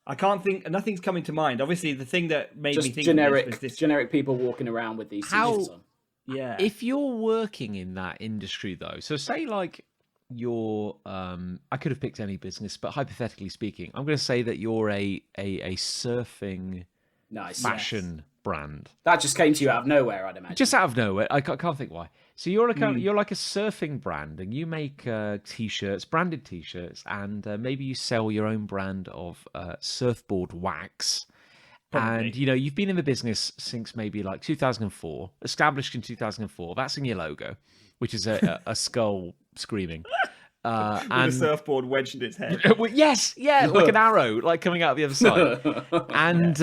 I can't think. Nothing's coming to mind. Obviously, the thing that made Just me think generic, of this was this. generic people walking around with these t-shirts on. Yeah. If you're working in that industry though, so say like you're I could have picked any business, but hypothetically speaking, I'm going to say that you're a surfing Nice. fashion brand. That just came to you out of nowhere, I'd imagine. Just out of nowhere, I can't think why. So you're you're like a surfing brand, and you make t-shirts, branded t-shirts, and maybe you sell your own brand of surfboard wax. Probably. And you know you've been in the business since maybe like 2004, established in 2004. That's in your logo, which is a skull screaming. With And a surfboard wedged in its head. well, yes, yeah, like an arrow, like coming out the other side. And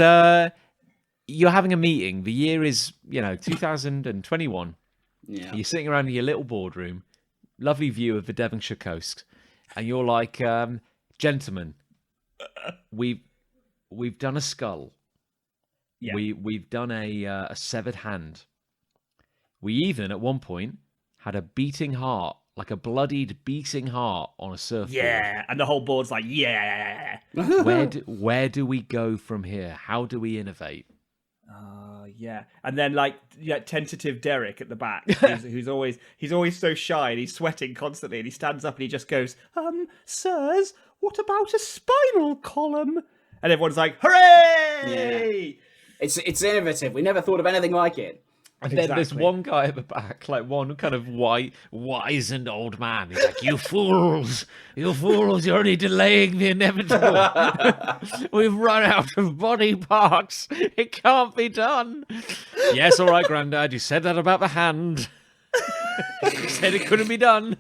you're having a meeting. The year is 2021. Yeah. You're sitting around in your little boardroom, lovely view of the Devonshire coast, and you're like, gentlemen, we've done a skull. Yeah. We've done a severed hand. We even at one point had a beating heart, like a bloodied beating heart on a surfboard. Yeah. And the whole board's like, yeah. Where do we go from here? How do we innovate? Yeah. And then tentative Derek at the back, who's always so shy and he's sweating constantly, and he stands up and he just goes, sirs, what about a spinal column? And everyone's like, hooray! It's innovative. We never thought of anything like it. And then there's one guy at the back, like one kind of wizened old man. He's like, you fools, you're only delaying the inevitable. We've run out of body parts. It can't be done. Yes, all right, Grandad, you said that about the hand. You said it couldn't be done.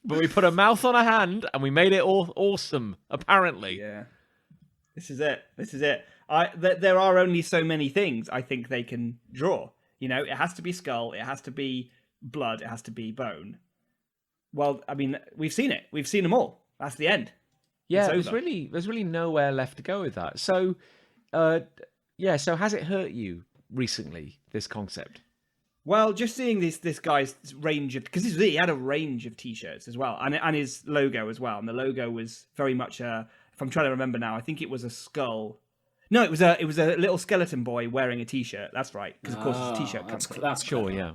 But we put a mouth on a hand and we made it all awesome, apparently. Yeah. This is it. There are only so many things I think they can draw. You know, it has to be skull, it has to be blood, it has to be bone. Well, I mean, we've seen it. We've seen them all. That's the end. Yeah, It's there's over. really nowhere left to go with that. So, so has it hurt you recently, this concept? Well, just seeing this guy's range of, because he had a range of t-shirts as well, and his logo as well. And the logo was very much if I'm trying to remember now, I think it was a skull. No, it was a little skeleton boy wearing a t-shirt. That's right, because of course it's a t-shirt company. That's Sure, clever. yeah.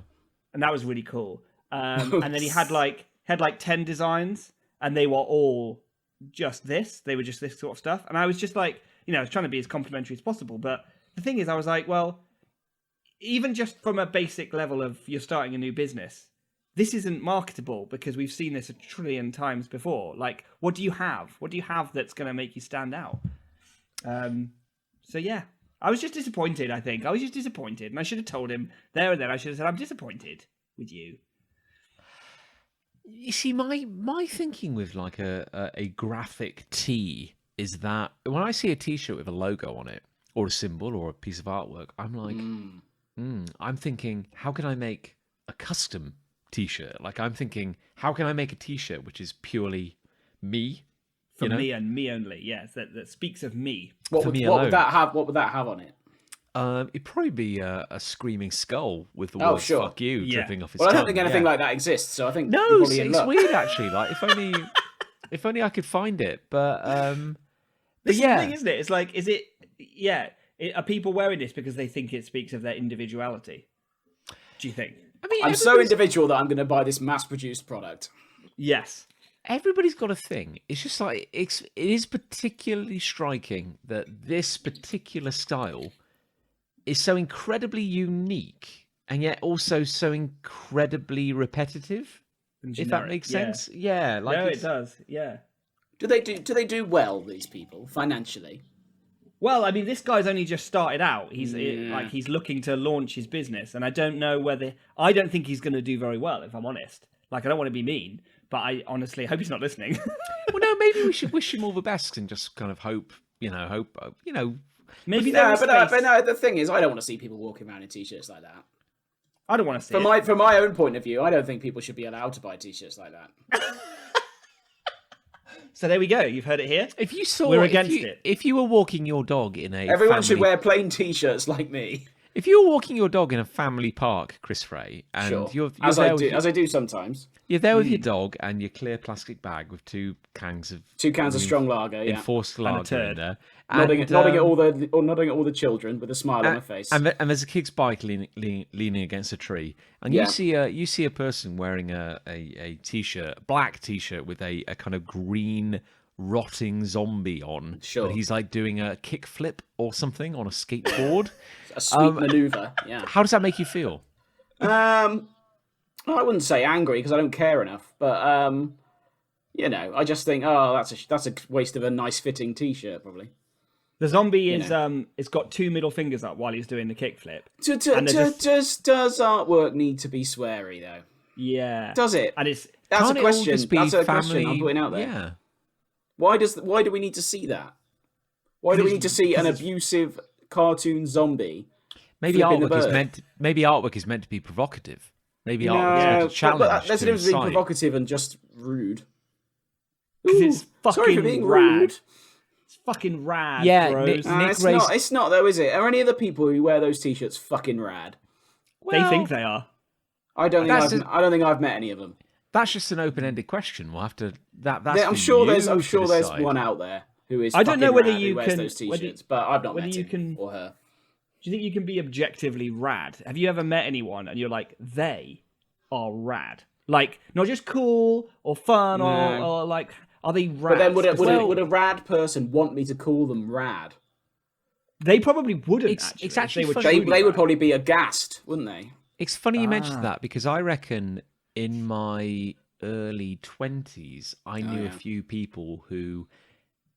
And that was really cool. And then he had like 10 designs, and they were all just this. They were just this sort of stuff. And I was just like, I was trying to be as complimentary as possible. But the thing is, I was like, well, even just from a basic level of you're starting a new business, this isn't marketable because we've seen this 1 trillion times before. Like, what do you have? What do you have that's going to make you stand out? So yeah, I was just disappointed, I think. I was just disappointed, and I should have told him there and then. I should have said, I'm disappointed with you. You see, my thinking with like a graphic tee is that when I see a t-shirt with a logo on it, or a symbol, or a piece of artwork, I'm like, I'm thinking, how can I make a custom t-shirt? Like, I'm thinking, how can I make a t-shirt which is purely me? For me and me only, yes. That speaks of me. What would that have on it? It'd probably be a screaming skull with the word "fuck you" dripping off his tongue. I don't think anything like that exists. So I think no, it's weird actually. Like if only I could find it. But this is the thing, isn't it? It's like, is it? Yeah, are people wearing this because they think it speaks of their individuality? Do you think? I mean, I'm so individual that I'm going to buy this mass-produced product. Yes. Everybody's got a thing. It's just like it is particularly striking that this particular style is so incredibly unique and yet also so incredibly repetitive. If that makes sense. Yeah, like no, it does. Yeah. Do they do well, these people, financially? Well, I mean, this guy's only just started out. He's he's looking to launch his business, and I don't think he's going to do very well, if I'm honest. Like, I don't want to be mean, but I honestly hope he's not listening. Well, no, maybe we should wish him all the best and just kind of hope. Maybe but no, the thing is, I don't want to see people walking around in t-shirts like that. I don't want to see it. From my own point of view, I don't think people should be allowed to buy t-shirts like that. So there we go. You've heard it here. If you saw, we're against it. If you were walking your dog in a everyone should wear plain t-shirts like me. If you were walking your dog in a family park, Chris Ray, and you're as I do sometimes. You're there with your dog and your clear plastic bag with two cans of strong lager, enforced lager in there, nodding at all the children with a smile on their face. And there's a kid's bike leaning against a tree, and you see a person wearing a t-shirt, a black t-shirt with a kind of green rotting zombie on. Sure. And he's like doing a kick flip or something on a skateboard. A sweet maneuver. Yeah. How does that make you feel? I wouldn't say angry because I don't care enough, but I just think, that's a waste of a nice fitting t-shirt, probably. The zombie is it's got two middle fingers up while he's doing the kickflip. Does artwork need to be sweary though? Yeah. Does it? And that's a question. That's a question I'm putting out there. Yeah. Why do we need to see that? Why do we need to see an abusive cartoon zombie? Maybe artwork is meant to be provocative. Maybe artwork is meant to challenge. But there's a difference between provocative and just rude. Because it's fucking sorry for being rad. rude. It's fucking rad, yeah, bros. It's not though, is it? Are any of the people who wear those t-shirts fucking rad? They think they are. I don't think I've met any of them. That's just an open-ended question. We'll have to. I'm sure there's one out there who is. I don't know whether rad, you who wears can those t-shirts, but I've not met him or her. Do you think you can be objectively rad? Have you ever met anyone and you're like, they are rad? Like, not just cool or fun or like, are they rad? But then would a rad person want me to call them rad? They probably wouldn't, actually. It's actually they would probably be aghast, wouldn't they? It's funny you mentioned that because I reckon in my early 20s, I knew a few people who,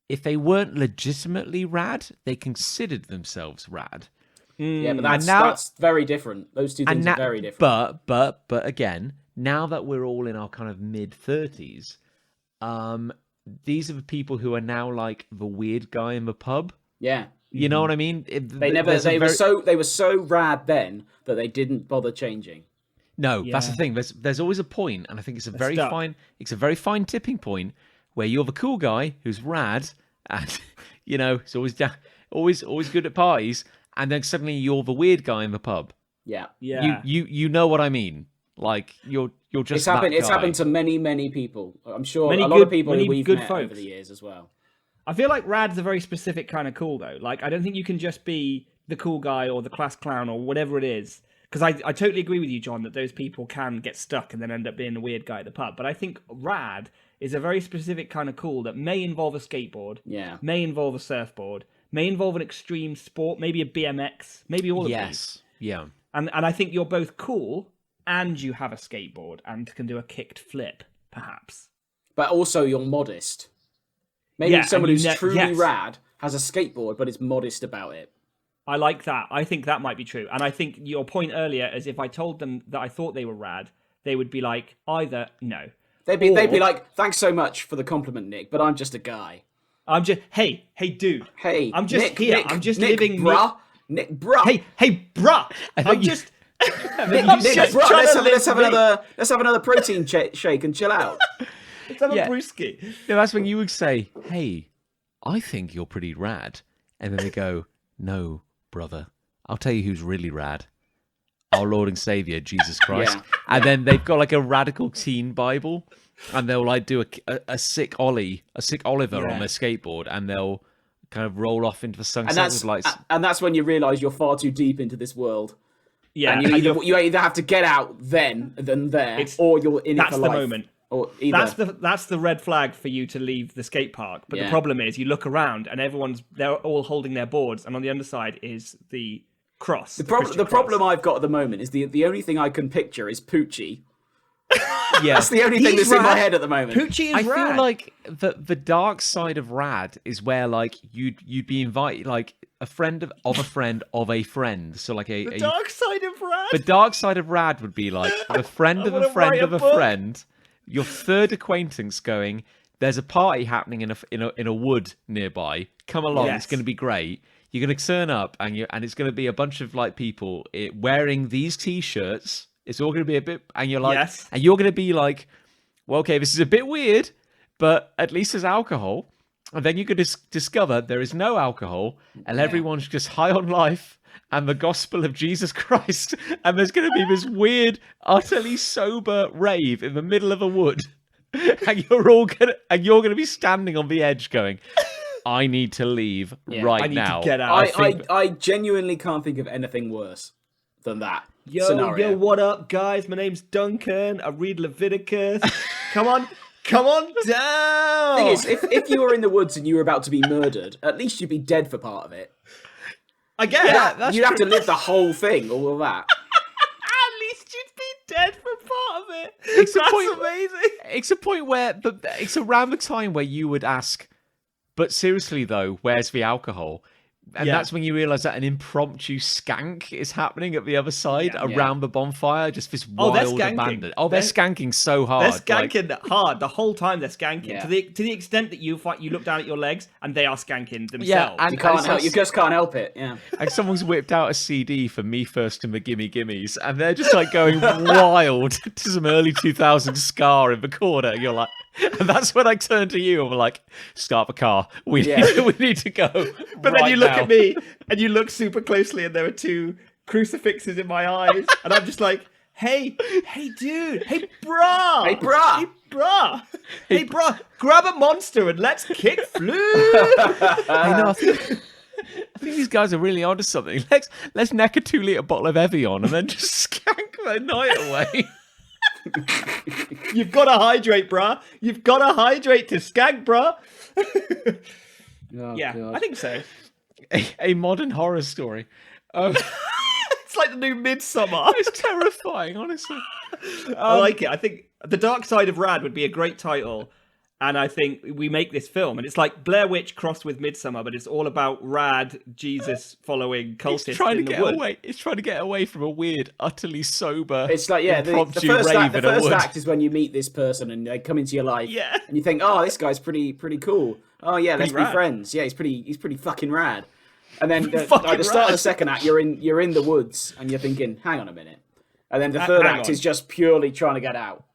if they weren't legitimately rad, they considered themselves rad. Yeah, but that's very different. Those two things are very different. But again, now that we're all in our kind of mid-30s, these are the people who are now like the weird guy in the pub. Yeah. You know what I mean? They were so rad then that they didn't bother changing. No, that's the thing. There's always a point, and I think it's a very fine tipping point where you're the cool guy who's rad, and it's always good at parties, and then suddenly you're the weird guy in the pub. Yeah. You know what I mean? Like you're just It's happened to many people. I'm sure a lot of people who we've met over the years as well. I feel like rad's a very specific kind of cool though. Like I don't think you can just be the cool guy or the class clown or whatever it is. Because I totally agree with you, John, that those people can get stuck and then end up being the weird guy at the pub. But I think rad is a very specific kind of cool that may involve a skateboard, may involve a surfboard, may involve an extreme sport, maybe a BMX, maybe all of these. Yes, yeah. And I think you're both cool and you have a skateboard and can do a kicked flip, perhaps. But also you're modest. Maybe someone who's truly rad has a skateboard but is modest about it. I like that. I think that might be true. And I think your point earlier is if I told them that I thought they were rad, they would be like, either no. They'd be like, thanks so much for the compliment, Nick, but I'm just a guy. I'm just, hey, dude. Hey, I'm just Nick, here. Nick, I'm just Nick, living. Bruh. Nick, bruh. Hey, bruh. I'm just. Nick, bruh. Let's have another protein shake and chill out. Let's have a brewski. No, that's when you would say, hey, I think you're pretty rad. And then they go, no, brother, I'll tell you who's really rad. Our Lord and Savior, Jesus Christ. And then they've got like a radical teen Bible, and they'll like do a sick Oliver on their skateboard, and they'll kind of roll off into the sunset with lights. And that's when you realise you're far too deep into this world. Yeah, and you either have to get out then there, or you're in it for life. That's the moment. Or that's the red flag for you to leave the skate park. But the problem is, you look around and they're all holding their boards, and on the underside is the Cross. The problem I've got at the moment is the only thing I can picture is Poochie. Yeah, That's the only thing that's in my head at the moment. Poochie is I rad. feel like the dark side of rad is where like you'd be invited, like a friend of a friend of a friend. So like the dark side of rad. the dark side of rad would be like the friend of wanna a friend write a of a book. friend, your third acquaintance going, there's a party happening in a wood nearby. Come along, Yes. it's going to be great. You're going to turn up and it's going to be a bunch of like people wearing these t-shirts. It's all going to be a bit, and you're like, Yes. and you're going to be like, well, okay, this is a bit weird, but at least there's alcohol. And then you could discover there is no alcohol, and everyone's just high on life and the gospel of Jesus Christ. And there's going to be this weird, utterly sober rave in the middle of a wood, and you're going to be standing on the edge, going, I need to leave right I need now. to get out. I genuinely can't think of anything worse than that Yo, scenario. what up, guys? My name's Duncan. I read Leviticus. Come on down. Thing is, if you were in the woods and you were about to be murdered, at least you'd be dead for part of it. I guess. that's You'd have to live the whole thing, all of that. At least you'd be dead for part of it. It's a That's point- amazing. It's a point where, but it's around the time where you would ask, but seriously though, where's the alcohol? And Yeah. that's when you realise that an impromptu skank is happening at the other side around the bonfire. Just this Oh, they're wild skanking. abandon. Oh, they're skanking so They're hard. like- skanking hard the whole time. They're skanking Yeah. to the extent that you look down at your legs and they are skanking themselves. Yeah, and You just can't help it. Yeah. and someone's whipped out a CD for Me First and the Gimme Gimmes, and they're just like going wild to some early 2000s ska in the corner. And you're like, and that's when I turn to you and we're like, start the car. We need to go. But then you look at me and you look super closely and there are two crucifixes in my eyes and I'm just like, hey dude, hey brah, Hey, brah. hey brah, hey brah, grab a monster and let's kick flute. I know. I think these guys are really onto something. Let's neck a 2-litre bottle of Evian and then just skank their night away. You've got to hydrate, brah. You've got to hydrate to skank, brah. Oh, Yeah, God. I think so. A modern horror story. It's like the new Midsummer. It's terrifying, honestly. I like it. I think The Dark Side of Rad would be a great title. And I think we make this film, and it's like Blair Witch crossed with Midsummer, but it's all about rad Jesus following cultists It's trying to in the get wood. away. It's trying to get away from a weird, utterly sober. It's like, the impromptu first rave act, in a wood. act is when you meet this person and they come into your life, Yeah. and you think, oh, this guy's pretty cool. Oh yeah, let's be rad. friends. Yeah, he's pretty fucking rad. And then Fucking at the start of rad. the second act, you're in the woods, and you're thinking, hang on a minute. And then the third hang act on. is just purely trying to get out.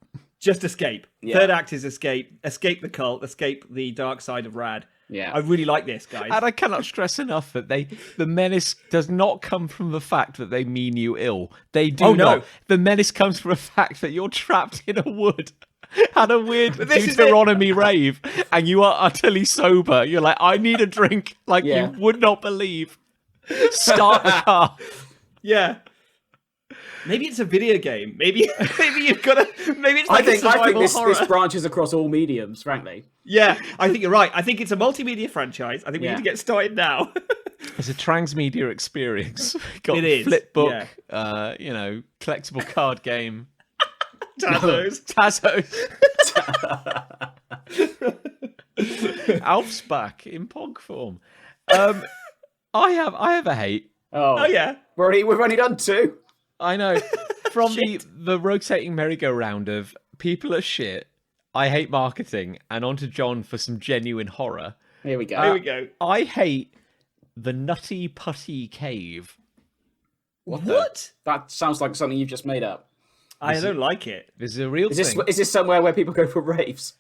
Just escape. Yeah. Third act is escape the cult, escape the dark side of rad. Yeah. I really like this, guys. And I cannot stress enough that the menace does not come from the fact that they mean you ill. They do Oh, no. not. The menace comes from the fact that you're trapped in a wood at a weird this is Deuteronomy rave, and you are utterly sober. You're like, I need a drink, like Yeah. you would not believe. Start the car. Yeah. Maybe it's a video game. Maybe you've got to. Maybe it's I like think a survival this horror. branches across all mediums, frankly. Yeah, I think you're right. I think it's a multimedia franchise. I think we Yeah. need to get started now. It's a transmedia experience. Got It is, flip book, yeah. collectible card game. Tazos. Tazos. Alf's back in pog form. I have a hate. Oh yeah. We've only done 2. I know. From the rotating merry-go-round of people are shit, I hate marketing, and on to John for some genuine horror. Here we go. Here we go. I hate the Nutty Putty Cave. What? That sounds like something you've just made up. I don't like it. This is a real thing. Is this somewhere where people go for raves?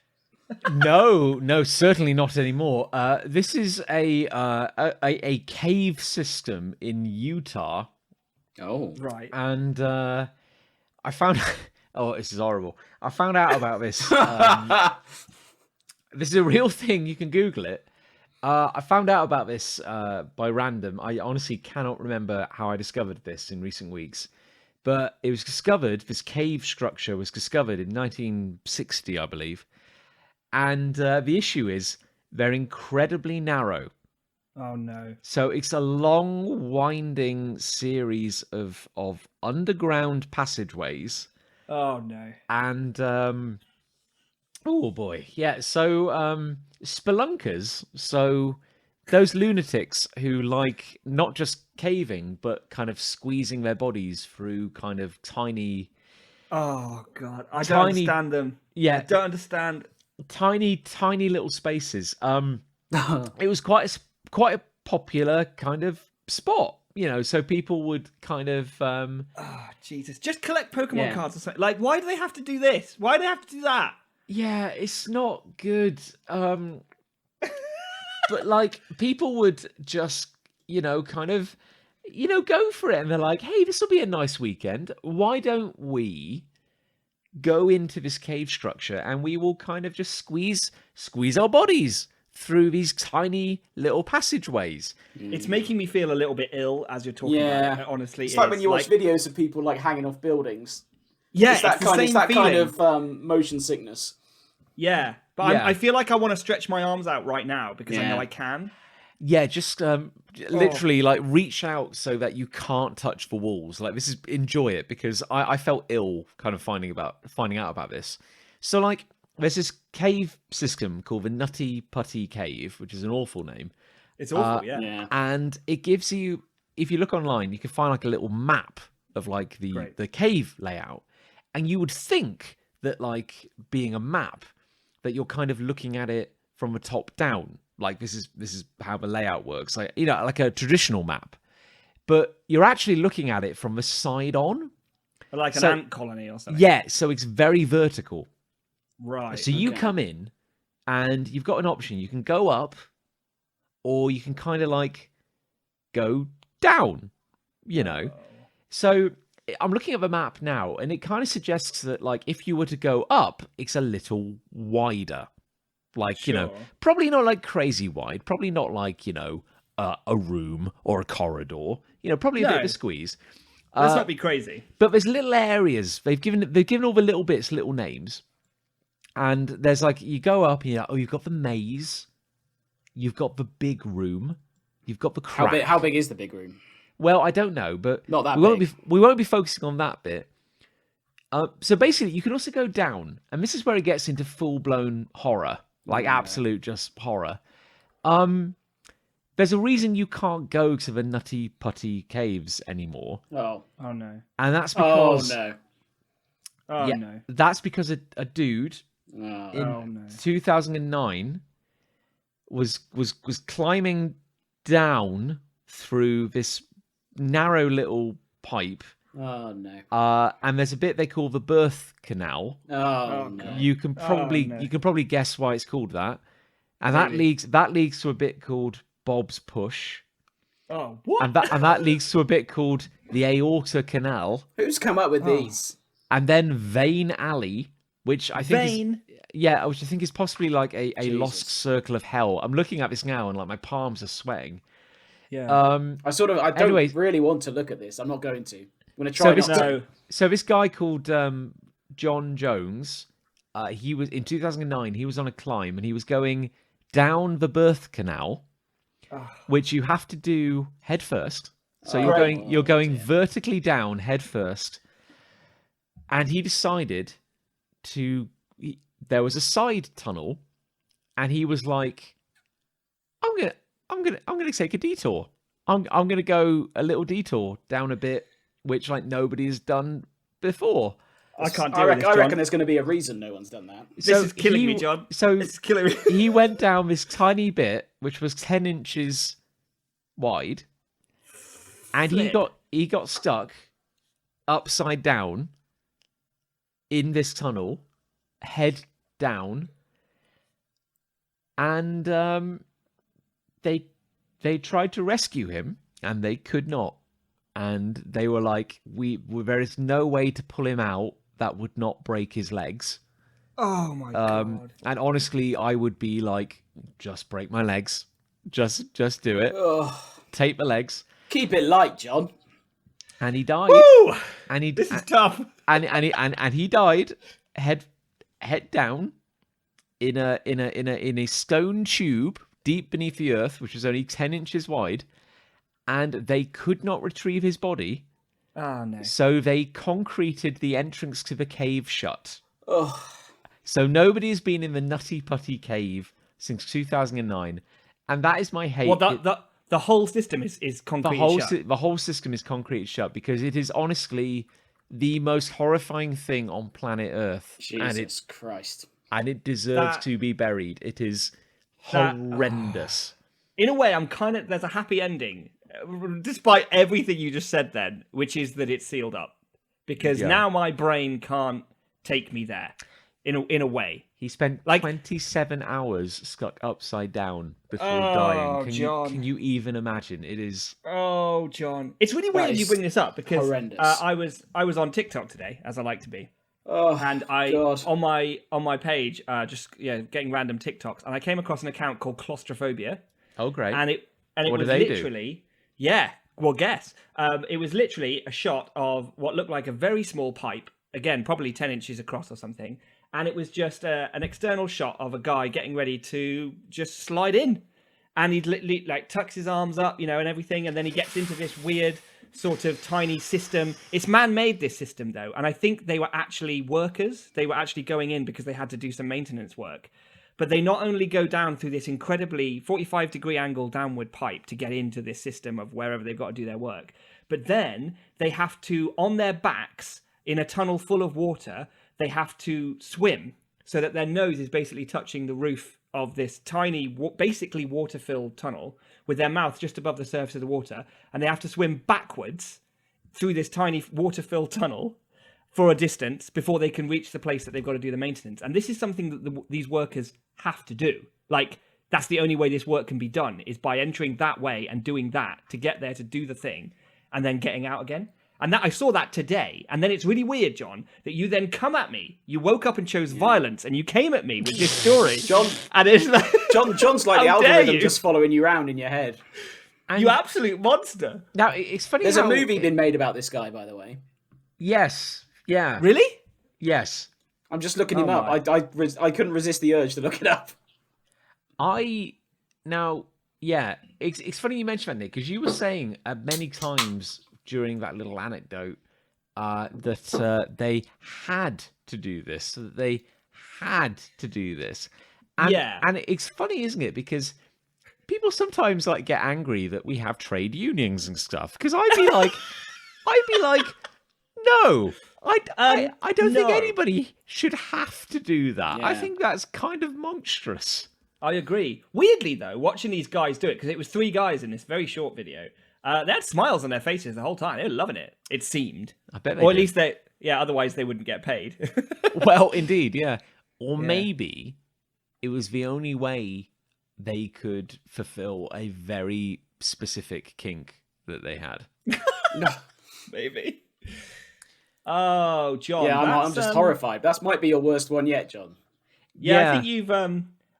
No, certainly not anymore. This is a cave system in Utah, Oh. Right. and I found. Oh, this is horrible. I found out about this. This is a real thing. You can Google it. I found out about this by random. I honestly cannot remember how I discovered this in recent weeks. But it was discovered, this cave structure was discovered in 1960, I believe. And the issue is they're incredibly narrow. Oh no. So it's a long, winding series of underground passageways, Oh no. and oh boy, yeah. So spelunkers, so those lunatics who like not just caving but kind of squeezing their bodies through kind of tiny, Oh god. I don't Tiny- understand them. yeah, I don't understand. tiny little spaces. It was quite a popular kind of spot, so people would kind of Oh Jesus. Just collect Pokemon Yeah. cards or something. Like, why do they have to do this? Why do they have to do that? yeah, it's not good. But like people would just, kind of, go for it, and they're like, hey, this will be a nice weekend. Why don't we go into this cave structure and we will kind of just squeeze our bodies through these tiny little passageways. It's making me feel a little bit ill as you're talking about it. Honestly, It's like when you watch videos of people like hanging off buildings. Yeah, It's that it's the kind, same it's that feeling. kind of motion sickness. Yeah, but Yeah. I feel like I want to stretch my arms out right now because I Yeah. know I can. Yeah, just literally like reach out so that you can't touch the walls. Like enjoy it, because I felt ill kind of finding out about this. So like there's this cave system called the Nutty Putty Cave, which is an awful name. It's awful, yeah. Yeah. And it gives you, if you look online, you can find like a little map of like Great. the cave layout. And you would think that like being a map, that you're kind of looking at it from the top down. Like this is how the layout works. Like, like a traditional map. But you're actually looking at it from the side on. Like an So- ant colony or something. Yeah, so it's very vertical. Right. So you okay. come in and you've got an option. You can go up, or you can kind of like go down, So I'm looking at the map now, and it kind of suggests that like if you were to go up, it's a little wider. Like, Sure. probably not like crazy wide, probably not like, a room or a corridor, probably a bit of No. a squeeze. Let's not be crazy. But there's little areas. They've given all the little bits little names. And there's like, you go up and you've got the maze, you've got the big room, you've got the crack. How big is the big room? Well, I don't know, but Not that we won't be focusing on that bit. So basically, you can also go down, and this is where it gets into full blown horror, like absolute just horror. There's a reason you can't go to the Nutty Putty Caves anymore, Oh. Oh no. and that's Oh because no. Oh yeah, no. that's because a dude Oh. in Oh no. 2009 was climbing down through this narrow little pipe, Oh no. and there's a bit they call the birth canal. Oh no. God. You can probably no. you can probably guess why it's called that, and Really? that leads to a bit called Bob's Push, Oh what? and that leads to a bit called the Aorta Canal, Who's come up with these? and then Vein Alley, which I think is, Vein. yeah, which I think is possibly like a lost Jesus. circle of hell. I'm looking at this now, and like my palms are sweating. Yeah. I don't Anyways. really want to look at this. I'm not going to. I'm going to So try this- not to. no. So this guy called John Jones, he was in 2009. He was on a climb, and he was going down the birth canal, which you have to do head first. So you're going vertically down head first, and he decided there was a side tunnel, and he was like, I'm gonna take a detour. I'm gonna go a little detour down a bit, which like nobody has done before. I can't I deal with this, John. reckon there's going to be a reason no one's done that. This is killing me, John. So This is killing me. he went down this tiny bit, which was 10 inches wide, and Flip. he got stuck upside down in this tunnel, head down, and they tried to rescue him, and they could not. And they were like, there is no way to pull him out that would not break his legs. Oh my god. And honestly, I would be like, just break my legs. Just do it. Ugh. Tape the legs. Keep it light, John. And he died. Woo! And he This is tough. and he died head down in a stone tube deep beneath the earth, which was only 10 inches wide, and they could not retrieve his body. Oh, no. So they concreted the entrance to the cave shut. Oh, So nobody has been in the Nutty Putty cave since 2009, and that is my hate. Well, the whole system is concrete shut. The whole system is concrete shut because it is honestly the most horrifying thing on planet Earth. Jesus Christ. And it deserves to be buried. It is horrendous. In a way, there's a happy ending, despite everything you just said then, which is that it's sealed up. Because now my brain can't take me there, in a way. He spent 27 hours stuck upside down before dying. Can you even imagine? It is... Oh, John. It's really weird you bring this up, because horrendous. I was on TikTok today, as I like to be. And God. on my page, getting random TikToks, and I came across an account called Claustrophobia. Oh, great. And it What was do they literally, yeah, well, guess. It was literally a shot of what looked like a very small pipe, again, probably 10 inches across or something. And it was just an external shot of a guy getting ready to just slide in. And he'd like tucks his arms up, and everything. And then he gets into this weird sort of tiny system. It's man-made, this system, though. And I think they were actually workers. They were actually going in because they had to do some maintenance work. But they not only go down through this incredibly 45-degree angle downward pipe to get into this system of wherever they've got to do their work, but then they have to, on their backs, in a tunnel full of water, they have to swim so that their nose is basically touching the roof of this tiny, basically water-filled tunnel with their mouth just above the surface of the water. And they have to swim backwards through this tiny water-filled tunnel for a distance before they can reach the place that they've got to do the maintenance. And this is something that these workers have to do. Like, that's the only way this work can be done, is by entering that way and doing that to get there to do the thing and then getting out again. And that I saw that today. And then it's really weird, John, that you then come at me. You woke up and chose violence, and you came at me with this story. John, and it's like, John's like the algorithm just following you around in your head. And you absolute monster. Now, it's funny There's a movie been made about this guy, by the way. Yes. Yeah. Really? Yes. I'm just looking him up. I couldn't resist the urge to look it up. It's funny you mentioned that, Nick, because you were saying many times during that little anecdote that they had to do this, so that they had to do this. And, and it's funny, isn't it? Because people sometimes get angry that we have trade unions and stuff. Because I'd be like, no, I don't think anybody should have to do that. I think that's kind of monstrous. I agree. Weirdly, though, watching these guys do it, because it was 3 guys in this very short video, they had smiles on their faces the whole time. They were loving it, it seemed. I bet they Or at did. least otherwise they wouldn't get paid. Well, indeed, yeah. Or maybe it was the only way they could fulfill a very specific kink that they had. No, maybe. Oh, John. Yeah, I'm just horrified. That might be your worst one yet, John. Yeah,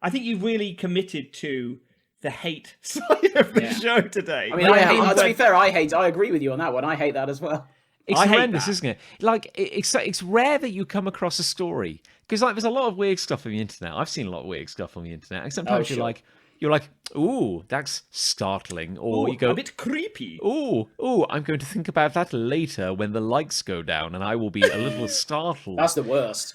I think you've really committed to the hate side of the show today. I mean, to be fair, I agree with you on that one. I hate that as well. It's horrendous, isn't it? It's rare that you come across a story, because there's a lot of weird stuff on the internet. I've seen a lot of weird stuff on the internet, and sometimes you're like, ooh, that's startling, or you go a bit creepy. Ooh, I'm going to think about that later when the lights go down, and I will be a little startled. That's the worst.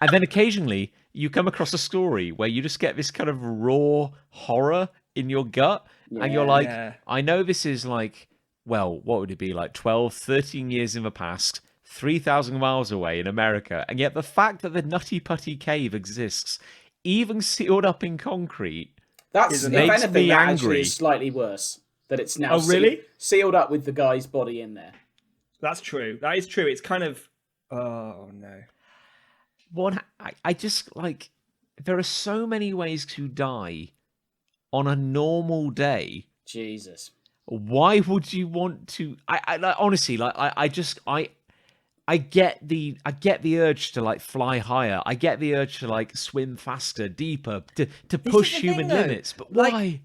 And then occasionally you come across a story where you just get this kind of raw horror in your gut, and you're like, I know this is what would it be, 12, 13 years in the past, 3,000 miles away in America, and yet the fact that the Nutty Putty Cave exists, even sealed up in concrete, makes me angry. Actually is slightly worse, that it's now sealed up with the guy's body in there. That's true. That is true. It's kind of, oh no. I just there are so many ways to die on a normal day. Jesus. Why would you want to? Honestly, I get the urge to fly higher. I get the urge to swim faster, deeper, to push human limits. But why?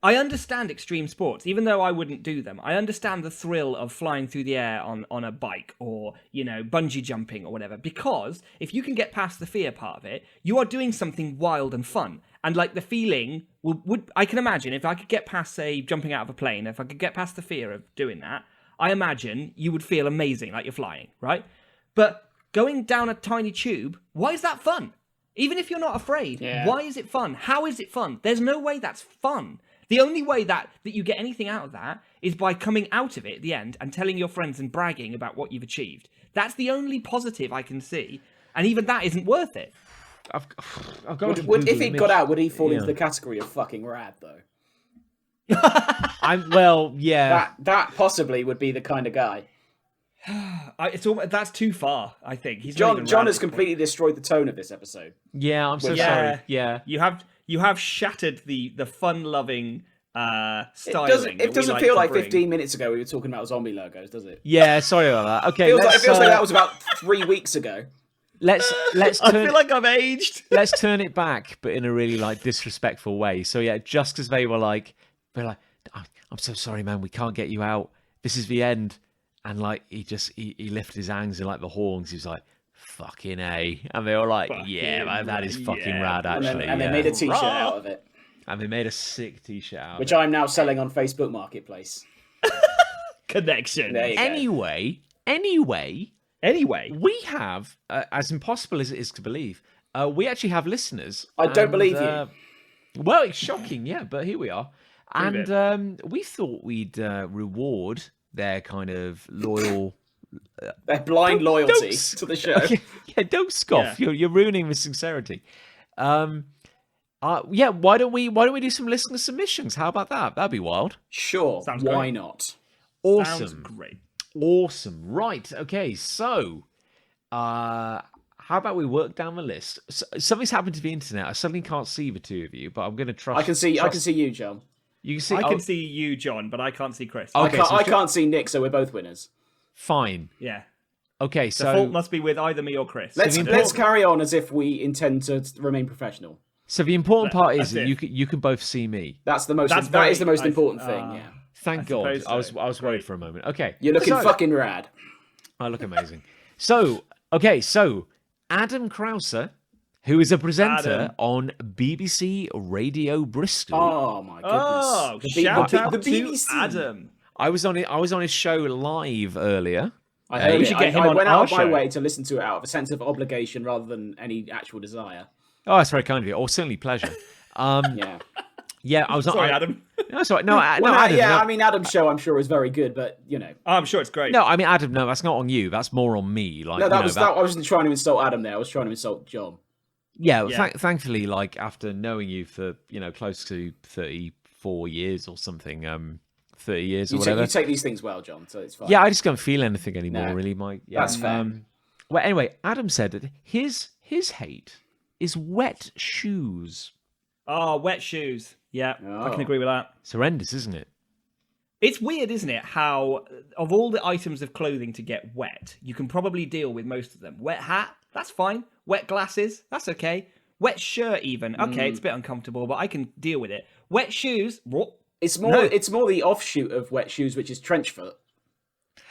I understand extreme sports, even though I wouldn't do them. I understand the thrill of flying through the air on a bike or, bungee jumping or whatever. Because if you can get past the fear part of it, you are doing something wild and fun. And like the feeling would I can imagine if I could get past, say, jumping out of a plane, if I could get past the fear of doing that, I imagine you would feel amazing, like you're flying, right? But going down a tiny tube, why is that fun? Even if you're not afraid, why is it fun? How is it fun? There's no way that's fun. The only way that you get anything out of that is by coming out of it at the end and telling your friends and bragging about what you've achieved. That's the only positive I can see. And even that isn't worth it. I've got if he got out, would he fall into the category of fucking rad, though? That possibly would be the kind of guy. That's too far, I think. John has completely destroyed the tone of this episode. Yeah, I'm so sorry. Yeah. You have shattered the fun-loving styling. It doesn't feel like 15 minutes ago we were talking about zombie logos, does it? Yeah, sorry about that. Okay, it feels like that was about 3 weeks ago. Let's I feel like I've aged. Let's turn it back, but in a really disrespectful way. So yeah, just because they were like, I'm so sorry, man, we can't get you out. This is the end. And he lifted his hands in the horns. He was like, fucking A. And they were like, man, that is fucking rad, actually. And they made a t-shirt out of it. And they made a sick t-shirt out which I'm now selling on Facebook Marketplace. Connection. There you go. Anyway, we have, as impossible as it is to believe, we actually have listeners. I don't believe you. Well, it's shocking, yeah, but here we are. And we thought we'd reward their kind of loyal... their blind loyalty to the show. Yeah, don't scoff. Yeah. You're ruining the sincerity. Why don't we do some listener submissions? How about that? That'd be wild. Sure. Sounds why great. not? Awesome. Sounds great. Awesome. Right. Okay. So, how about we work down the list? Something's happened to the internet. I suddenly can't see the two of you, but I'm going to trust. I can see you, John. You can see. I can see you, John, but I can't see Chris. Okay, I can't see Nick, so we're both winners. Fine. Yeah. Okay. So the fault must be with either me or Chris. Let's carry on as if we intend to remain professional. So the important part is that you can both see me. That is the most important thing. Yeah. Thank God. So. I was worried for a moment. Okay. You're looking fucking rad. I look amazing. So Adam Krauser, who is a presenter on BBC Radio Bristol. Oh my goodness! Oh, shout out the to BBC. Adam. I was on his show live earlier. I heard we should get him on went our out of my show. way to listen to it out of a sense of obligation rather than any actual desire. Oh, that's very kind of you. Or certainly pleasure. Yeah. Yeah, I was Sorry, Adam. No, sorry. No, Well, Adam. yeah, No. I mean, Adam's show I'm sure is very good, but I'm sure it's great. No, I mean Adam. No, that's not on you. That's more on me. no, I wasn't trying to insult Adam there. I was trying to insult John. Yeah, thankfully, after knowing you for close to 34 years or something, 30 years or whatever. You take these things well, John, so it's fine. Yeah, I just don't feel anything anymore. Really, that's fair. Well, anyway, Adam said that his hate is wet shoes. Oh, wet shoes. Yeah, I can agree with that. It's horrendous, isn't it? It's weird, isn't it, how of all the items of clothing to get wet, you can probably deal with most of them. Wet hat, that's fine. Wet glasses, that's okay. Wet shirt even, okay, it's a bit uncomfortable, but I can deal with it. Wet shoes, what? It's more the offshoot of wet shoes, which is trench foot.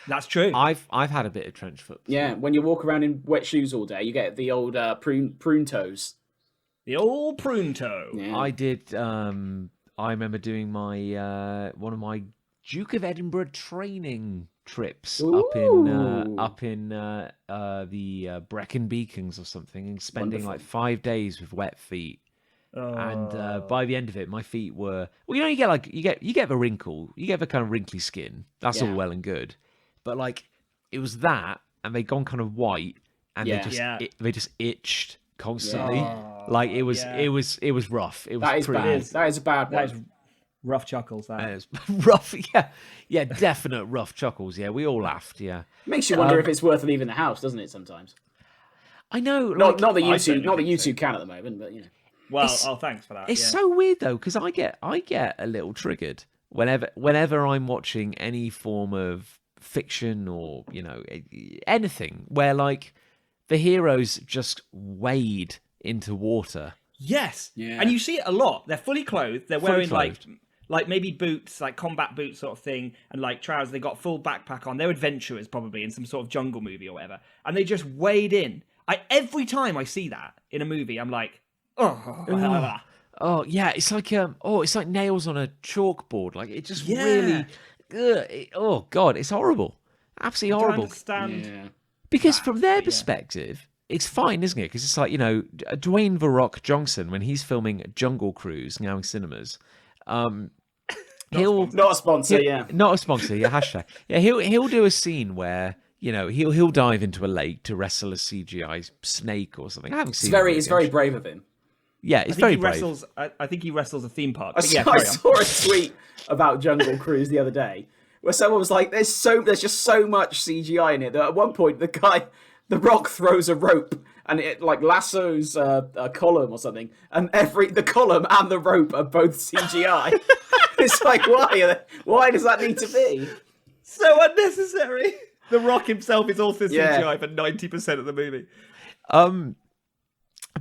That's true. I've had a bit of trench foot. Yeah, when you walk around in wet shoes all day, you get the old prune toes. The old prune toe. Yeah. I did. I remember doing my one of my Duke of Edinburgh training trips up in the Brecon Beacons or something, and spending like 5 days with wet feet. And by the end of it, my feet were you get the wrinkle, you get the kind of wrinkly skin. That's all well and good, but it was that, and they'd gone kind of white, and they just itched constantly. It was rough. It was that is a bad one. That is rough chuckles. That is rough. Yeah, definite rough chuckles. Yeah, we all laughed. Yeah, makes you wonder if it's worth leaving the house, doesn't it? Sometimes. I know. Not that you two can at the moment, but Well, thanks for that. It's so weird though, because I get a little triggered whenever I'm watching any form of fiction or anything where the heroes just wade into water. Yes, and you see it a lot. They're fully clothed. They're wearing clothed. like maybe boots, like combat boots sort of thing, and like trousers. They got full backpack on. They're adventurers probably in some sort of jungle movie or whatever, and they just wade in. Every time I see that in a movie, I'm like, oh. Oh yeah, it's like it's like nails on a chalkboard. Like it just really, oh god, it's horrible, absolutely horrible. Understand? Because from their perspective, it's fine, isn't it? Because it's like Dwayne "The Rock" Johnson when he's filming Jungle Cruise now in cinemas. Not a sponsor, not a sponsor. Yeah, hashtag. Yeah, he'll do a scene where he'll dive into a lake to wrestle a CGI snake or something. I haven't seen. It's very brave of him. Yeah, it's very brave. I think he wrestles a theme park. I saw a tweet about Jungle Cruise the other day where someone was like, "There's just so much CGI in it that at one point the Rock throws a rope and it like lassos a column or something, and the column and the rope are both CGI." It's like, why does that need to be so unnecessary? The Rock himself is also CGI for 90% of the movie.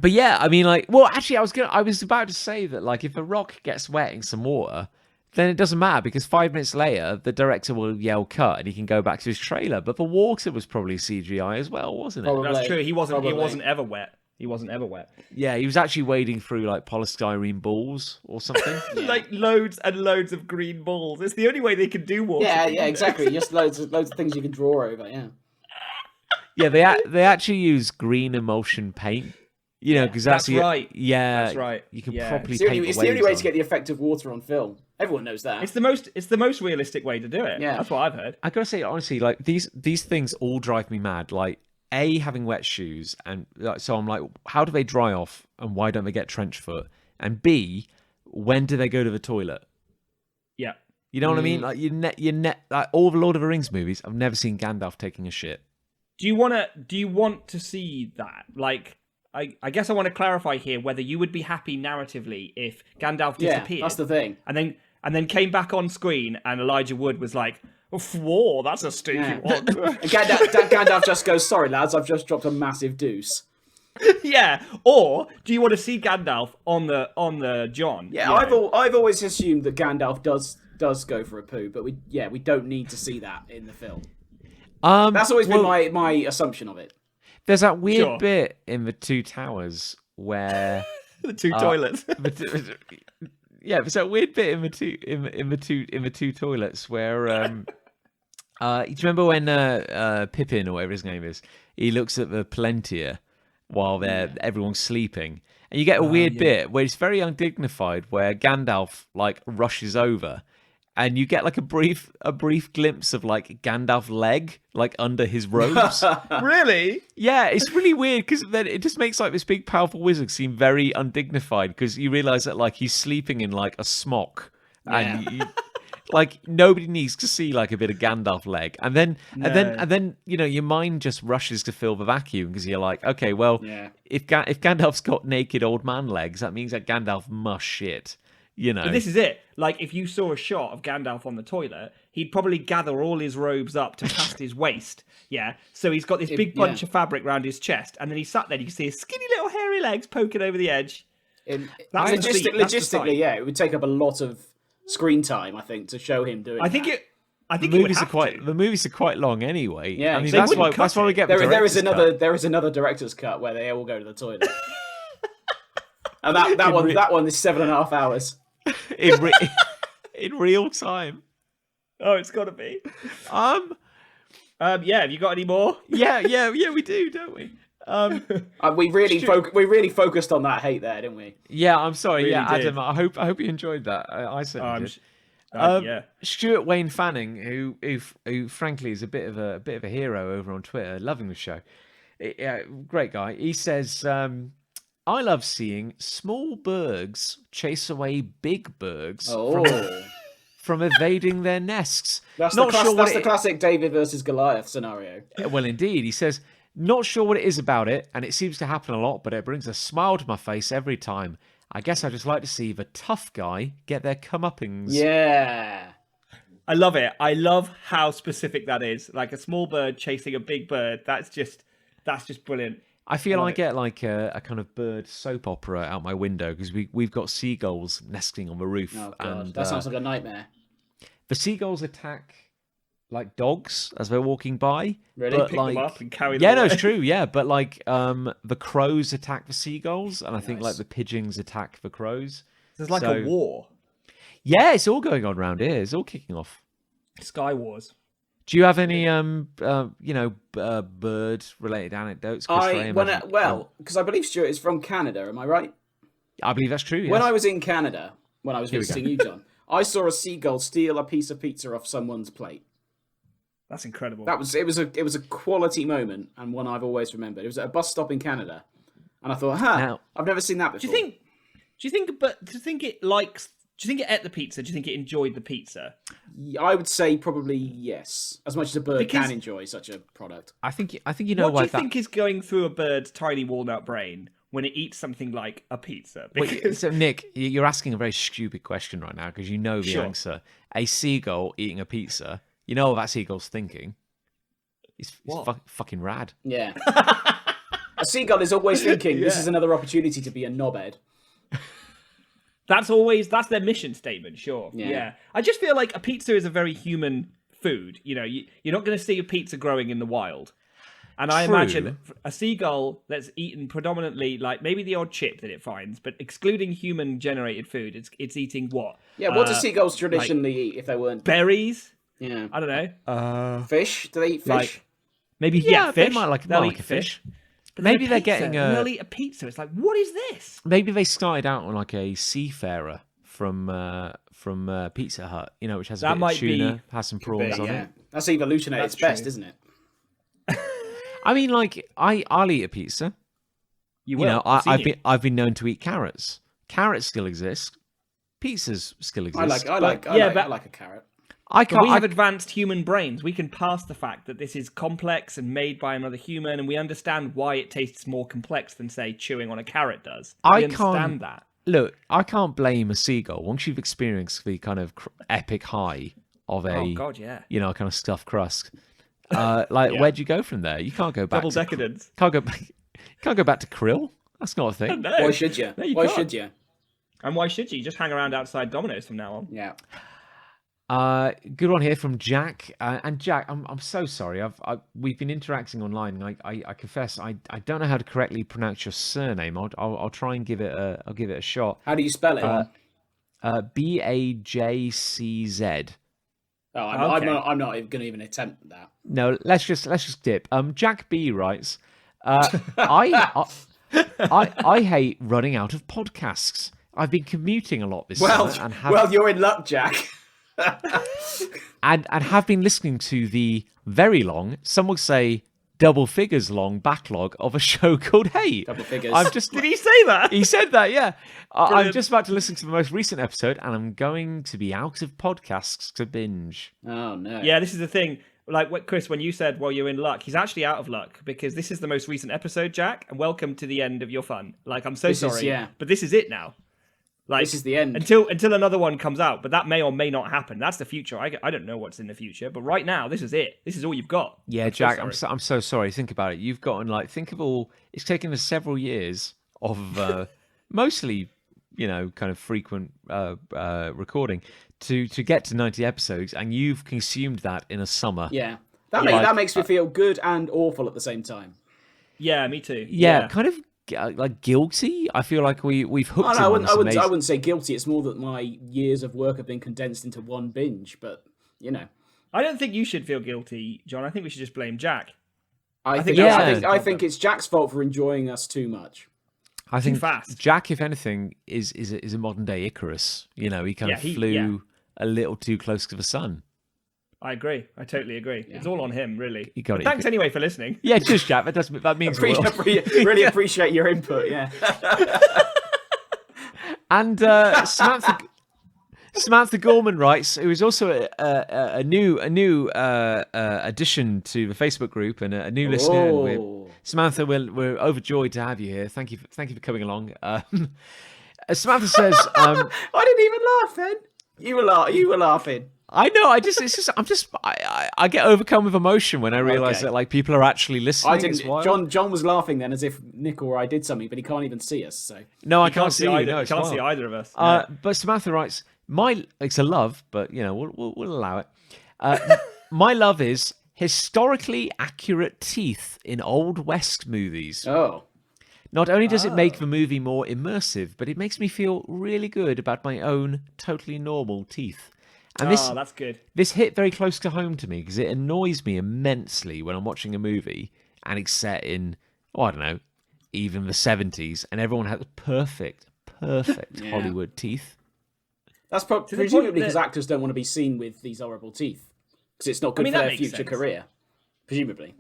But yeah, I mean, like, well, actually, I was about to say that, like, if a rock gets wet in some water, then it doesn't matter because 5 minutes later, the director will yell cut and he can go back to his trailer. But the water was probably CGI as well, wasn't it? Probably. That's true. He wasn't ever wet. He wasn't ever wet. Yeah, he was actually wading through like polystyrene balls or something. Like loads and loads of green balls. It's the only way they can do water. Yeah, exactly. Just loads of things you can draw over. Yeah. Yeah, they actually use green emulsion paint. Because that's right. Yeah, that's right. You can Yeah. properly It's paint the only way to get the effect of water on film. Everyone knows that. It's the most realistic way to do it. Yeah. That's what I've heard. I gotta say honestly, like these things all drive me mad. Like having wet shoes, and so I'm like, how do they dry off, and why don't they get trench foot? And B, when do they go to the toilet? Yeah. You know what I mean? Like like all the Lord of the Rings movies, I've never seen Gandalf taking a shit. Do you want to see that? Like, I guess I want to clarify here whether you would be happy narratively if Gandalf disappeared. Yeah, that's the thing. And then came back on screen and Elijah Wood was like, "Whoa, that's a stinky one." And Gandalf just goes, "Sorry, lads, I've just dropped a massive deuce." Yeah. Or do you want to see Gandalf on the John? Yeah, I've always assumed that Gandalf does go for a poo, but we don't need to see that in the film. That's always been my assumption of it. There's that weird bit in the Two Towers where the two toilets. There's that weird bit in the two toilets where do you remember when Pippin or whatever his name is, he looks at the Palantir while everyone's sleeping, and you get a weird bit where it's very undignified where Gandalf like rushes over. And you get like a brief glimpse of like Gandalf's leg, like under his robes. Really? Yeah, it's really weird because then it just makes like this big powerful wizard seem very undignified because you realize that like he's sleeping in like a smock, and like nobody needs to see like a bit of Gandalf leg, and then your mind just rushes to fill the vacuum because you're like, okay, well, if Gandalf's got naked old man legs, that means that Gandalf must shit. But this is it. Like, if you saw a shot of Gandalf on the toilet, he'd probably gather all his robes up to past his waist. Yeah. So he's got this big bunch of fabric around his chest, and then he sat there. You can see his skinny little hairy legs poking over the edge. Logistically, it would take up a lot of screen time, I think, to show him doing. The movies are quite long anyway. Yeah, I mean that's why we get there is another director's cut where they all go to the toilet, and that one is 7.5 hours. In real time. Oh, it's got to be. Have you got any more? Yeah, we do, don't we? We really focused on that hate there, didn't we? Yeah, I'm sorry. Really Adam, I hope you enjoyed that. I certainly did. Stuart Wayne Fanning, who frankly is a bit of a hero over on Twitter, loving the show. Great guy. He says, I love seeing small birds chase away big birds from evading their nests. That's the classic David versus Goliath scenario. Well, indeed. He says, not sure what it is about it, and it seems to happen a lot, but it brings a smile to my face every time. I guess I just like to see the tough guy get their comeuppings. Yeah. I love it. I love how specific that is. Like a small bird chasing a big bird. That's just brilliant. I feel love I it. get like a kind of bird soap opera out my window because we've got seagulls nesting on the roof. Oh god, And that sounds like a nightmare. the seagulls attack like dogs as they're walking by. Really? But Pick like, them up and carry them yeah, away. no, it's true. Yeah, but like the crows attack the seagulls, and I think Nice. like the pigeons attack the crows. There's like So- a war. Yeah, it's all going on around here. It's all kicking off. Sky Wars. Do you have any bird related anecdotes? Chris Ray? Because I believe Stuart is from Canada. Am I right? I believe that's true. Yes. When I was in Canada, when I was Here we go. visiting you, John, I saw a seagull steal a piece of pizza off someone's plate. That's incredible. It was a quality moment and one I've always remembered. It was at a bus stop in Canada, and I thought, Now- I've never seen that before. Do you think it ate the pizza? Do you think it enjoyed the pizza? I would say probably yes, as much as a bird Because- can enjoy such a product. I think you know What do why you that. think is going through a bird's tiny walnut brain when it eats something like a pizza? Wait, Because so Nick, you're asking a very stupid question right now because you know the Sure. answer. A seagull eating a pizza. You know what that seagull's thinking. It's What? fucking rad. Yeah. A seagull is always thinking, this Yeah. is another opportunity to be a knobhead. that's their mission statement. Sure. Yeah. Yeah. I just feel like a pizza is a very human food. You know, you're not going to see a pizza growing in the wild. And I True. imagine a seagull that's eaten predominantly, like maybe the odd chip that it finds, but excluding human-generated food, it's eating what? Yeah, what do seagulls traditionally eat if they weren't... Berries? Yeah. I don't know. Fish? Do they eat fish? Like- Maybe Yeah, they fish. might like They'll a eat fish. But Maybe then they're pizza, getting and a. they'll eat a pizza. It's like, what is this? Maybe they started out on like a seafarer from Pizza Hut, you know, which has a That bit might of tuna, be- has some prawns on yeah. it. That's evolution at That's its best, true. isn't it? I mean, like I'll eat a pizza. You You will. know, I've seen I've you. been I've been known to eat carrots. Carrots still exist. Pizzas still exist. I like a carrot. I But can't. we I, have advanced human brains. We can pass the fact that this is complex and made by another human, and we understand why it tastes more complex than, say, chewing on a carrot does. I We understand can't- that. Look, I can't blame a seagull once you've experienced the kind of epic high of a, Oh God, yeah. you know, kind of stuffed crust. Where'd you go from there? You can't go back. Double to, decadence. Can't go back to krill. That's not a thing. No. Why should you? No, you Why can't. should you? And why should you? Just hang around outside Domino's from now on. Yeah. Good one here from Jack. And Jack, I'm so sorry. We've been interacting online, and I confess I don't know how to correctly pronounce your surname. I'll try and give it a shot. How do you spell it? Bajcz. Oh, I'm Okay. not even going to even attempt that. No, let's just dip. Jack B writes, I hate running out of podcasts. I've been commuting a lot this summer and have you're in luck, Jack. and have been listening to the very long, some would say double figures long backlog of a show called Hey. Double figures. Did he say that? He said that, yeah. I'm Brilliant. just about to listen to the most recent episode, and I'm going to be out of podcasts to binge. Oh no. Yeah, this is the thing. Like what Chris, when you said, "Well, you're in luck," he's actually out of luck because this is the most recent episode, Jack. And welcome to the end of your fun. Like, I'm so This is- sorry, yeah. but this is it now. Like, This is the end. until another one comes out. But that may or may not happen. That's the future. I don't know what's in the future, but right now, this is it. This is all you've got. Yeah, I'm so Jack, sorry. I'm so sorry. Think about it. You've gotten think of all. It's taken us several years of mostly, you know, kind of frequent recording to get to 90 episodes, and you've consumed that in a summer. Yeah. Like, That makes me feel good and awful at the same time. Yeah, me too. Yeah, kind of like guilty. I feel like we've hooked him I on this amazing. wouldn't say guilty. It's more that my years of work have been condensed into one binge. But you know, I don't think you should feel guilty, John. I think we should just blame Jack. I think think that's- I think it's Jack's fault for enjoying us too much. I think fast. Jack, if anything, is a modern day Icarus. You know, he kind of flew a little too close to the sun. I agree. I totally agree. It's all on him, really. You got But it. thanks anyway for listening. Yeah, just Jack. That means the world. Really appreciate your input. Yeah. And Samantha Gorman writes, who is also a new addition to the Facebook group and a new listener. And Oh. Samantha, we're overjoyed to have you here. Thank you for coming along. Samantha says, I didn't even laugh then. You were laughing. I know. I get overcome with emotion when I realise Okay. that like people are actually listening. I It's didn't. wild. John was laughing then as if Nick or I did something, but he can't even see us. So No, I can't see you. either. No, it's Can't see wild. either of us. No. But Samantha writes, it's a love, but we'll allow it. My love is historically accurate teeth in Old West movies. oh, Not only does it make the movie more immersive, but it makes me feel really good about my own totally normal teeth. And That's good. this hit very close to home to me because it annoys me immensely when I'm watching a movie and it's set in, I don't know, even the 70s, and everyone has perfect Yeah. Hollywood teeth. that's the point presumably that- because actors don't want to be seen with these horrible teeth because it's not good mean, for that their makes future sense. career. Presumably,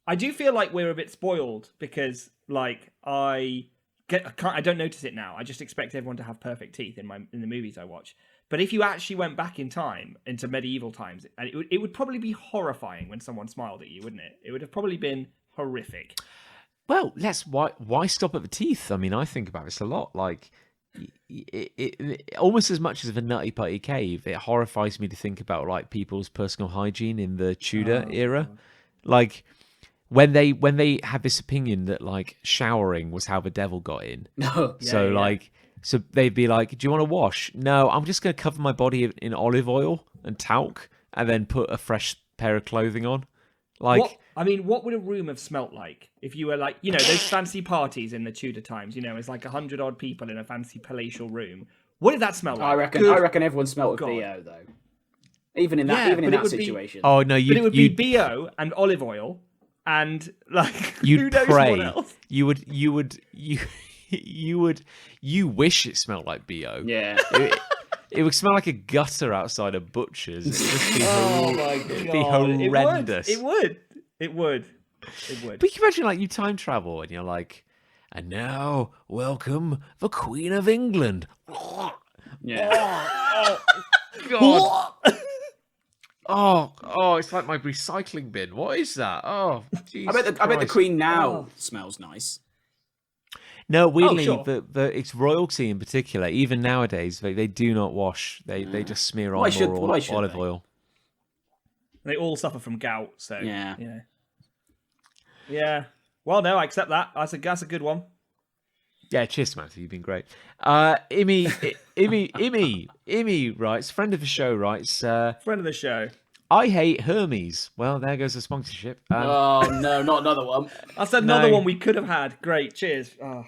I do feel like we're a bit spoiled because, like, I don't notice it now. I just expect everyone to have perfect teeth in the movies I watch. But if you actually went back in time into medieval times, and it would probably be horrifying when someone smiled at you, wouldn't it? It would have probably been horrific. Well, why stop at the teeth? I mean, I think about this a lot. Like, almost as much as the Nutty Putty Cave, it horrifies me to think about like people's personal hygiene in the Tudor era. Like when they had this opinion that like showering was how the devil got in. no. So they'd be like, "Do you want to wash?" No, I'm just going to cover my body in olive oil and talc, and then put a fresh pair of clothing on. Like, what would a room have smelt like if you were like, those fancy parties in the Tudor times? It's like 100 odd people in a fancy palatial room. What did that smell like? I reckon. Good I reckon everyone smelt of God. BO though. Even in that. Yeah, even in but it that would be- situation. oh no, But it would be BO and olive oil and like who you'd knows pray. what else. You wish it smelled like BO. Yeah. It would smell like a gutter outside a butcher's. It would just be, Oh my it'd be God. horrendous. It would. But you can imagine like you time travel and you're like, and now welcome the Queen of England. Yeah. God. Oh, it's like my recycling bin. What is that? Oh, Jesus I bet the Christ. Queen now smells nice. No, weirdly, sure. it's royalty in particular. Even nowadays, they do not wash. They just smear on more why should olive they? oil. They all suffer from gout, so Yeah. Yeah. Well, no, I accept that. That's a good one. Yeah, cheers, Samantha. You've been great. Imi writes, friend of the show writes, Friend of the show. I hate Hermes. Well, there goes the sponsorship. Oh no, not another one. That's another No. one we could have had. Great. Cheers. Oh.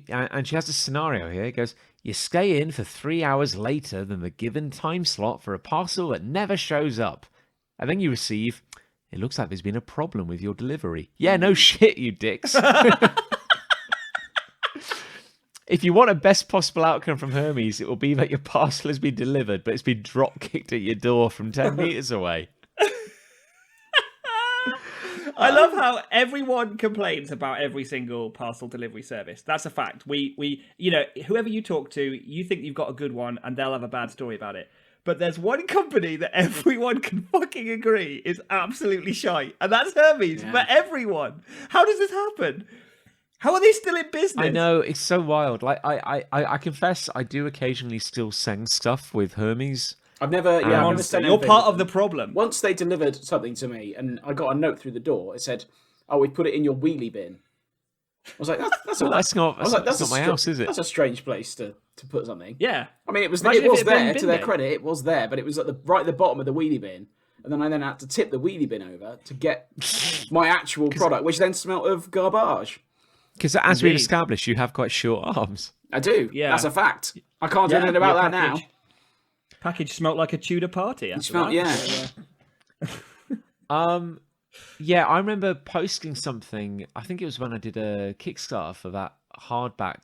And she has a scenario here. It goes, you stay in for 3 hours later than the given time slot for a parcel that never shows up. And then you receive, it looks like there's been a problem with your delivery. Yeah, no shit, you dicks. If you want a best possible outcome from Hermes, it will be that your parcel has been delivered, but it's been drop kicked at your door from 10 meters away. I love how everyone complains about every single parcel delivery service. That's a fact. We whoever you talk to, you think you've got a good one and they'll have a bad story about it. But there's one company that everyone can fucking agree is absolutely shite, and that's Hermes for everyone. How does this happen? How are they still in business? I know, it's so wild. Like I confess I do occasionally still send stuff with Hermes. I've never sent You're anything. part of the problem. Once they delivered something to me, and I got a note through the door. It said, "Oh, we put it in your wheelie bin." I was like, "That's Not my house, is it?" That's a strange place to put something." Yeah. I mean, it was Imagine if it had been there. bin To their bin. credit, it was there, but it was at the bottom of the wheelie bin, and then I had to tip the wheelie bin over to get my actual product, which then smelt of garbage. Because as we've Indeed. established, you have quite short arms. I do. Yeah. That's a fact. I can't do anything your about that now. Package smelt like a Tudor party. After smelt- that. yeah. Yeah, I remember posting something. I think it was when I did a Kickstarter for that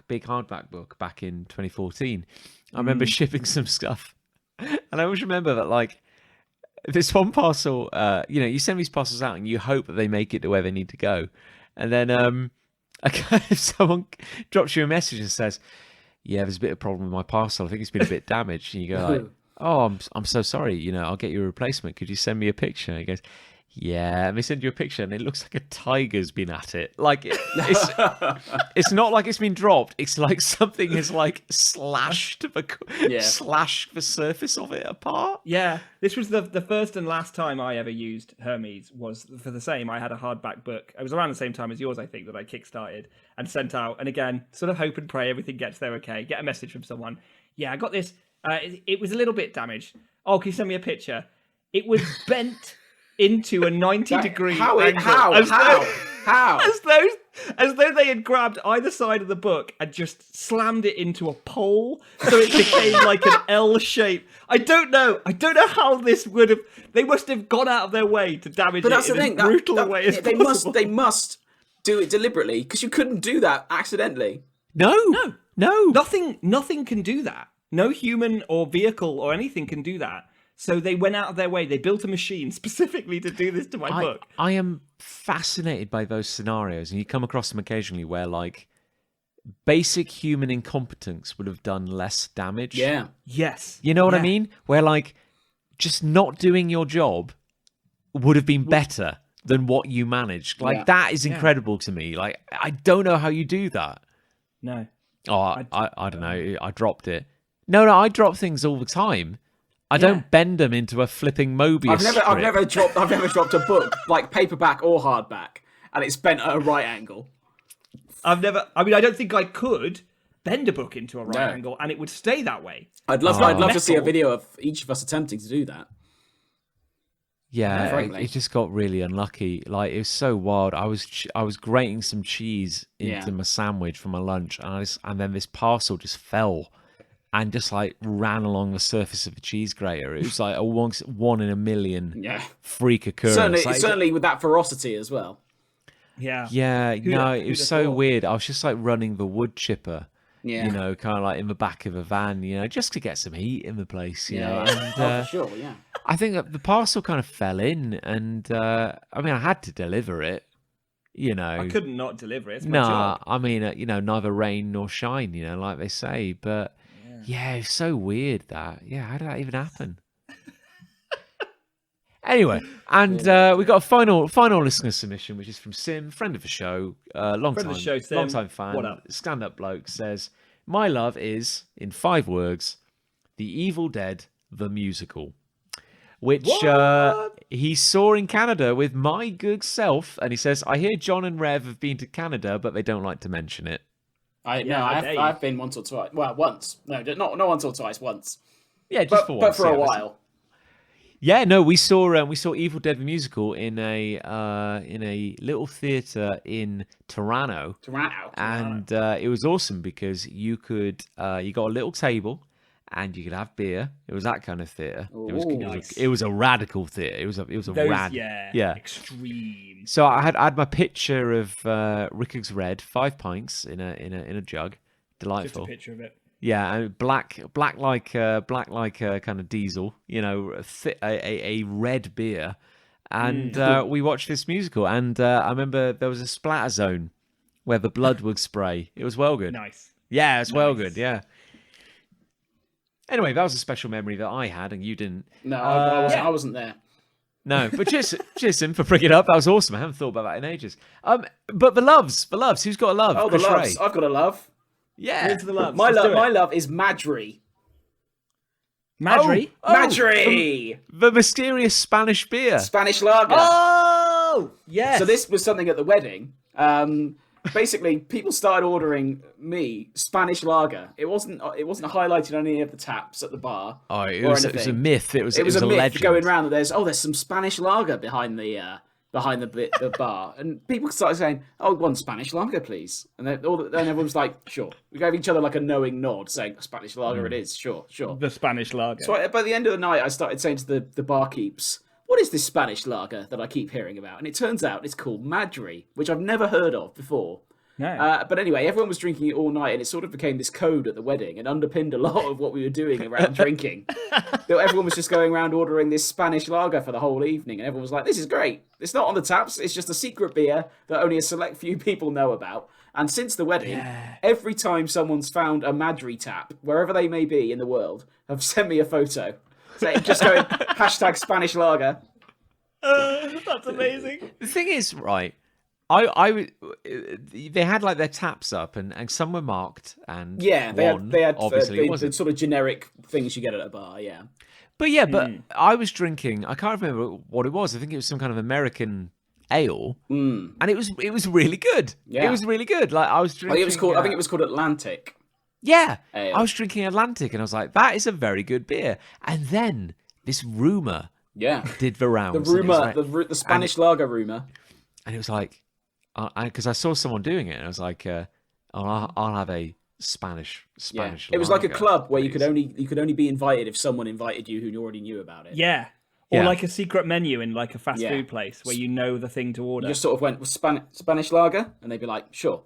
big hardback book back in 2014. I remember shipping some stuff, and I always remember that like this one parcel. You send these parcels out and you hope that they make it to where they need to go, and then someone drops you a message and says, "Yeah, there's a bit of a problem with my parcel. I think it's been a bit damaged." And you go like, "Oh, I'm so sorry. I'll get you a replacement. Could you send me a picture?" And he goes, Yeah, let me send you a picture, and it looks like a tiger's been at it. Like it's not like it's been dropped. It's like something has like slashed the surface of it apart. Yeah, this was the first and last time I ever used Hermes. Was for the same. I had a hardback book. It was around the same time as yours, I think, that I kickstarted and sent out. And again, sort of hope and pray everything gets there okay. Get a message from someone. Yeah, I got this. It was a little bit damaged. Oh, can you send me a picture? It was bent into a 90-degree angle. How? As though they had grabbed either side of the book and just slammed it into a pole, so it became like an L shape. I don't know how this would have. They must have gone out of their way to damage it in as brutal a way as possible. They must do it deliberately, because you couldn't do that accidentally. No. Nothing can do that. No human or vehicle or anything can do that. So they went out of their way. They built a machine specifically to do this to my book. I am fascinated by those scenarios, and you come across them occasionally where, like, basic human incompetence would have done less damage. Yeah. Yes. You know what I mean? Where, like, just not doing your job would have been better than what you managed. Like, that is incredible to me. Like, I don't know how you do that. No. Oh, I don't know. I dropped it. No, I drop things all the time. I don't bend them into a flipping Mobius strip. I've never dropped a book, like paperback or hardback, and it's bent at a right angle. I don't think I could bend a book into a right angle and it would stay that way. I'd love to see a video of each of us attempting to do that. Yeah, it just got really unlucky. Like, it was so wild. I was grating some cheese into my sandwich for my lunch, and then this parcel just fell and just like ran along the surface of the cheese grater. It was like a one in a million freak occurrence. Certainly with that ferocity as well. Yeah. Yeah, it was so weird. I was just like running the wood chipper, you know, kind of like in the back of a van, you know, just to get some heat in the place, you know. And, for sure, yeah. I think that the parcel kind of fell in, and I mean, I had to deliver it. You know, I couldn't not deliver it. It's my job. I mean, you know, neither rain nor shine, you know, like they say. But yeah, it's so weird that. Yeah, how did that even happen? Anyway, and we got a final listener submission, which is from Sim, friend of the show, long time fan, what up? Stand-up bloke, says, "My love is, in 5 words, The Evil Dead the musical." Which he saw in Canada with my good self, and he says, "I hear John and Rev have been to Canada, but they don't like to mention it." I've been once or twice. Well, once. No, not once or twice. Once. Yeah, just for once. But for a while. Yeah, no, we saw Evil Dead the musical in a little theater in Toronto. And it was awesome because you got a little table. And you could have beer. It was that kind of theater. It was a radical theater. It was a extreme. So I had my picture of Rickard's Red, 5 pints in a jug. Delightful. Just a picture of it. Yeah, and black like kind of diesel. You know, a red beer. And we watched this musical. And I remember there was a splatter zone where the blood would spray. It was well good. Nice. Yeah, it's well good. Yeah. Anyway, that was a special memory that I had, and you didn't. No, I wasn't there. No, but cheers him for bringing it up. That was awesome. I haven't thought about that in ages. But the loves. Who's got a love? Oh, the loves. I've got a love. Yeah. Here's the loves. My love is Madry. Madry? Madry! The mysterious Spanish beer. Spanish lager. Oh, yes. So this was something at the wedding. Basically, people started ordering me Spanish lager. It wasn't highlighted on any of the taps at the bar. Oh, it was a myth. It was a myth legend going around that there's some Spanish lager behind the bar, and people started saying, "Oh, 1 Spanish lager, please." And then everyone was like, "Sure." We gave each other like a knowing nod, saying, "Spanish lager, it is." Sure. The Spanish lager. So by the end of the night, I started saying to the barkeeps, "What is this Spanish lager that I keep hearing about?" And it turns out it's called Madry, which I've never heard of before. No. But anyway, everyone was drinking it all night, and it sort of became this code at the wedding and underpinned a lot of what we were doing around drinking. Everyone was just going around ordering this Spanish lager for the whole evening, and everyone was like, "This is great. It's not on the taps. It's just a secret beer that only a select few people know about." And since the wedding, every time someone's found a Madry tap, wherever they may be in the world, have sent me a photo. Just going, # Spanish lager. That's amazing. The thing is, right, they had like their taps up, and some were marked, and Yeah, they had obviously it the wasn't. sort of generic things you get at a bar. Yeah. But yeah, but I was drinking. I can't remember what it was. I think it was some kind of American ale, and it was really good. Yeah. It was really good. Like I was I drinking. think it was called Atlantic. Yeah, Ale. I was drinking Atlantic, and I was like, that is a very good beer. And then this rumor Yeah. did the rounds. The and it was rumor, like- the Spanish lager rumor. and it was like, because I saw someone doing it, and I was like, I'll have a Spanish. Yeah. It was like a lager, club where you please. could only be invited if someone invited you who already knew about it. Yeah. Or Yeah. like a secret menu in like a fast Yeah. food place where you know the thing to order. You just sort of went with Spanish lager, and they'd be like, sure,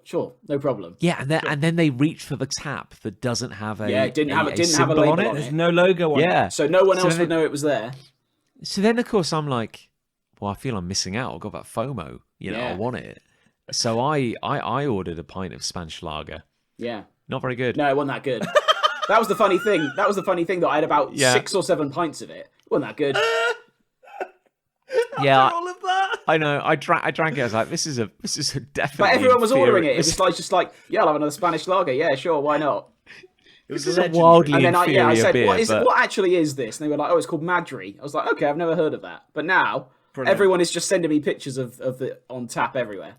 no problem. Yeah, and then they reach for the tap that doesn't have a Yeah, it didn't have a symbol label on it. on There's it. no logo on it. Yeah, So no one else then- would know it was there. So then, of course, I'm like, well, I feel I'm missing out. I've got that FOMO. You know, I Yeah. want it. So I ordered a pint of Spanish lager. Yeah. Not very good. No, it wasn't that good. That was the funny thing. That I had about Yeah. 6 or 7 pints of it. It wasn't that good. Yeah, All of that. I know. I drank it. I was like, this is a definitely. But everyone was ordering it. It inferior- was just like, yeah, I'll have another Spanish lager. Yeah, sure, why not? This is a legendary. wildly And then I inferior said, beer. but... what actually is this? And they were like, oh, it's called Madri. I was like, okay, I've never heard of that. But now Brilliant. everyone is just sending me pictures of the on tap everywhere.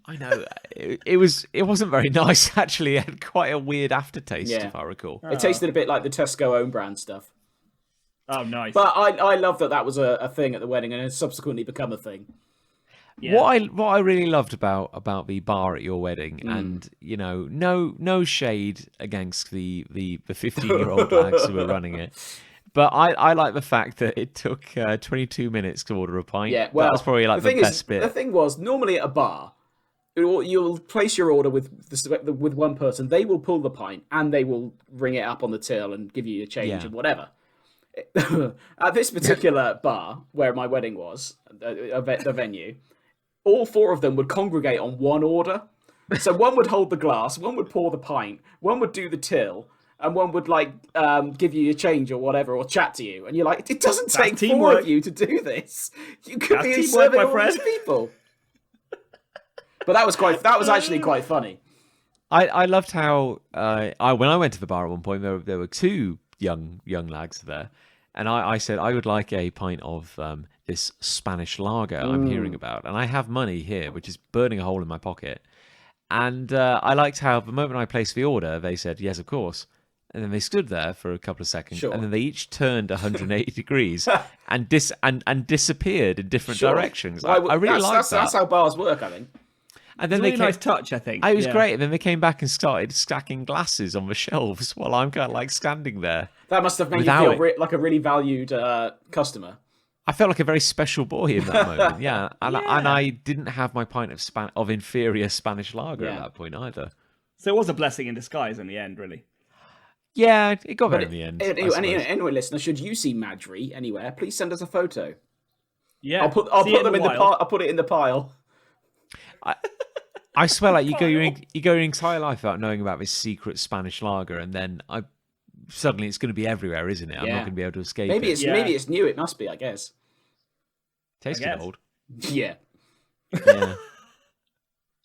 I know it wasn't very nice actually. It had quite a weird aftertaste, Yeah. if I recall. It tasted a bit like the Tesco own brand stuff. Oh, nice. But I love that was a thing at the wedding and has subsequently become a thing. Yeah. What I really loved about the bar at your wedding, and you know, no shade against the 15-year-old lads who were running it, but I like the fact that it took 22 minutes to order a pint. Yeah, well, that was probably like the thing best bit. The thing was, normally at a bar, you'll place your order with one person. They will pull the pint and they will ring it up on the till and give you your change Yeah. and whatever. At this particular bar where my wedding was, the venue, all 4 of them would congregate on one order. So one would hold the glass, one would pour the pint, one would do the till, and one would like give you your change or whatever, or chat to you. And you're like, it doesn't take 4 teamwork. of you to do this. You could That's be teamwork, serving my all these friend. people. But that was actually quite funny. I loved how when I went to the bar at one point, there were 2 young lads there, and I said I would like a pint of this Spanish lager I'm hearing about, and I have money here, which is burning a hole in my pocket. And I liked how the moment I placed the order, they said yes, of course, and then they stood there for a couple of seconds, Sure. and then they each turned 180 degrees and disappeared in different Sure. directions. Why I would- really liked that. That's how bars work, I think. And It's then a they really came, nice touch, I think. it was Yeah. great. And then they came back and started stacking glasses on the shelves while I'm kind of like standing there. That must have made Without you it. feel like a really valued customer. I felt like a very special boy in that moment. Yeah, and I didn't have my pint of inferior Spanish lager at Yeah. that point either. So it was a blessing in disguise in the end, really. Yeah, it got there in the end. I Anyway, suppose. listener, should you see Madri anywhere, please send us a photo. Yeah. I'll put See it them in the wild. pile. I'll put it in the pile. I swear, like you go your entire life without knowing about this secret Spanish lager, and then suddenly it's going to be everywhere, isn't it? I'm not Yeah. going to be able to escape Maybe it. it's Yeah. maybe it's new. It must be, I guess. Tasted guess. old. Yeah. Yeah.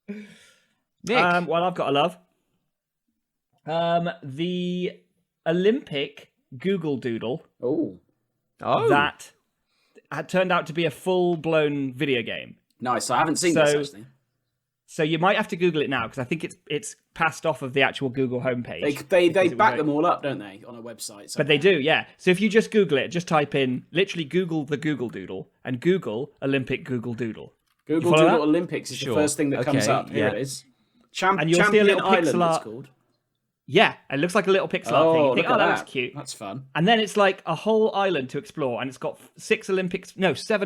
Nick, Well, I've got a love. The Olympic Google Doodle Oh, that had turned out to be a full-blown video game. nice. I haven't seen this So- actually. So you might have to Google it now because I think it's passed off of the actual Google homepage. They because it was back very- them all up, don't they, on a website? But they do, yeah. So if you just Google it, just type in, literally Google the Google Doodle and Google Olympic Google Doodle. Google follow Doodle that? Olympics is Sure. the first thing that comes Okay, up. Here yeah. it is. And you'll see a Champion little Island, pixel it's art. called. Yeah, it looks like a little pixel art Oh, thing. You look think, at that that. looks cute. That's fun. And then it's like a whole island to explore, and it's got 7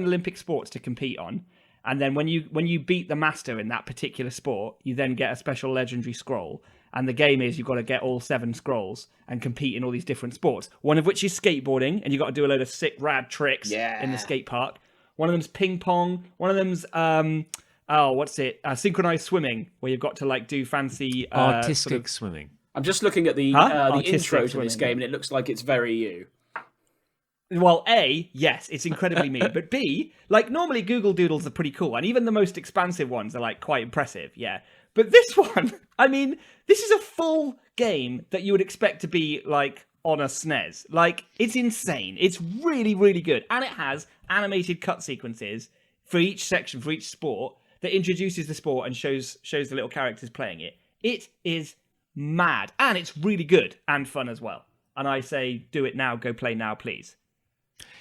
Olympic sports to compete on. And then when you beat the master in that particular sport, you then get a special legendary scroll. And the game is you've got to get all 7 scrolls and compete in all these different sports. One of which is skateboarding, and you've got to do a load of sick rad tricks in the skate park. One of them's ping pong. One of them's synchronized swimming, where you've got to like do fancy artistic sort of- swimming. I'm just looking at the Artistic intro to this swimming. game, and it looks like it's very you. Well, A, yes, it's incredibly mean. But B, like normally Google Doodles are pretty cool. And even the most expansive ones are like quite impressive. Yeah. But this one, I mean, this is a full game that you would expect to be like on a SNES. Like, it's insane. It's really, really good. And it has animated cut sequences for each section, for each sport, that introduces the sport and shows the little characters playing it. It is mad. And it's really good and fun as well. And I say, do it now, go play now, please.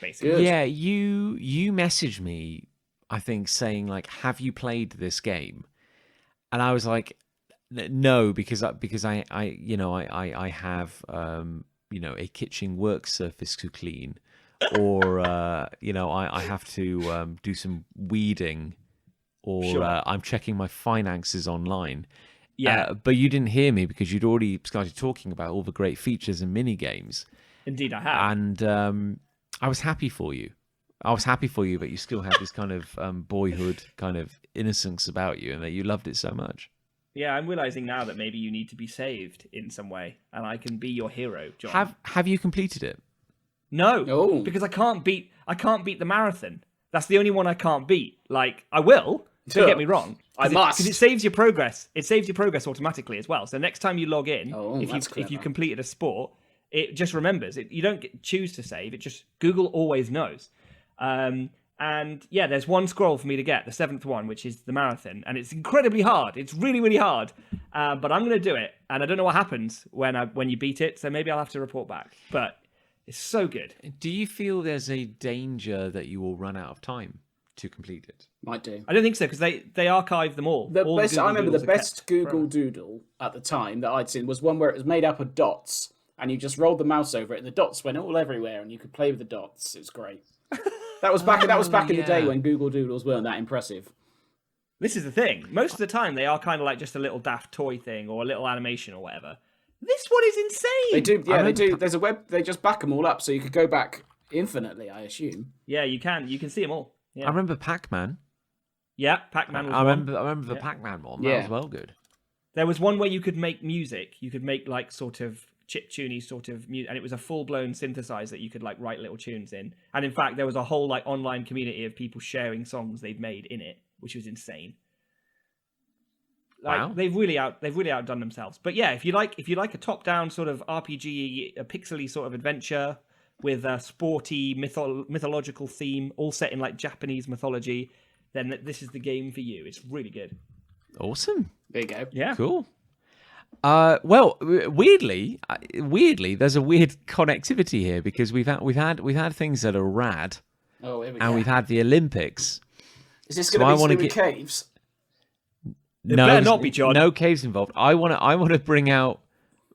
Basically. Good. Yeah, you messaged me, I think, saying like, "Have you played this game?" And I was like, "No," because I have a kitchen work surface to clean, or I have to do some weeding, or Sure. I'm checking my finances online. Yeah, But you didn't hear me because you'd already started talking about all the great features and mini games, indeed I have. and I was happy for you. I was happy for you that you still had this kind of boyhood kind of innocence about you, and that you loved it so much. Yeah, I'm realizing now that maybe you need to be saved in some way, and I can be your hero, John. Have you completed it? No, Oh. because I can't beat the marathon. That's the only one I can't beat. Like, I will. Sure. Don't get me wrong. I must. Because it saves your progress. It saves your progress automatically as well. So next time you log in, if that's you clever. completed a sport, it just remembers. You don't choose to save. It just Google always knows. And yeah, there's one scroll for me to get, the 7th one, which is the marathon, and it's incredibly hard. It's really, really hard. But I'm going to do it, and I don't know what happens when you beat it. So maybe I'll have to report back. But it's so good. Do you feel there's a danger that you will run out of time to complete it? Might do. I don't think so because they archive them all. All the Google I remember the Doodles are best kept Google forever. Doodle at the time that I'd seen was one where it was made up of dots, and you just rolled the mouse over it, and the dots went all everywhere, and you could play with the dots. It was great. That was back. That was back in the day yeah. when Google Doodles weren't that impressive. This is the thing. Most of the time, they are kind of like just a little daft toy thing or a little animation or whatever. This one is insane. They do. Yeah, I they do. remember- There's a web. They just back them all up, so you could go back infinitely. I assume. Yeah, you can. You can see them all. Yeah, I remember Pac-Man. yeah. Pac-Man was I one. remember the Pac-Man one. That Yeah. was well good. There was one where you could make music. You could make like sort of chip-tuney sort of music, and it was a full-blown synthesizer that you could like write little tunes in. And in fact, there was a whole like online community of people sharing songs they've made in it, which was insane. Like Wow. they've really outdone themselves. But yeah, if you like a top-down sort of RPG, a pixely sort of adventure with a sporty mythological theme, all set in like Japanese mythology, then this is the game for you. It's really good. Awesome. There you go. Yeah. Cool. Well, weirdly, there's a weird connectivity here because we've had things that are rad, Oh, here we and go. we've had the Olympics. Is this so going I to be wanna to do with get- caves? It better not be, John. No caves involved. I want to bring out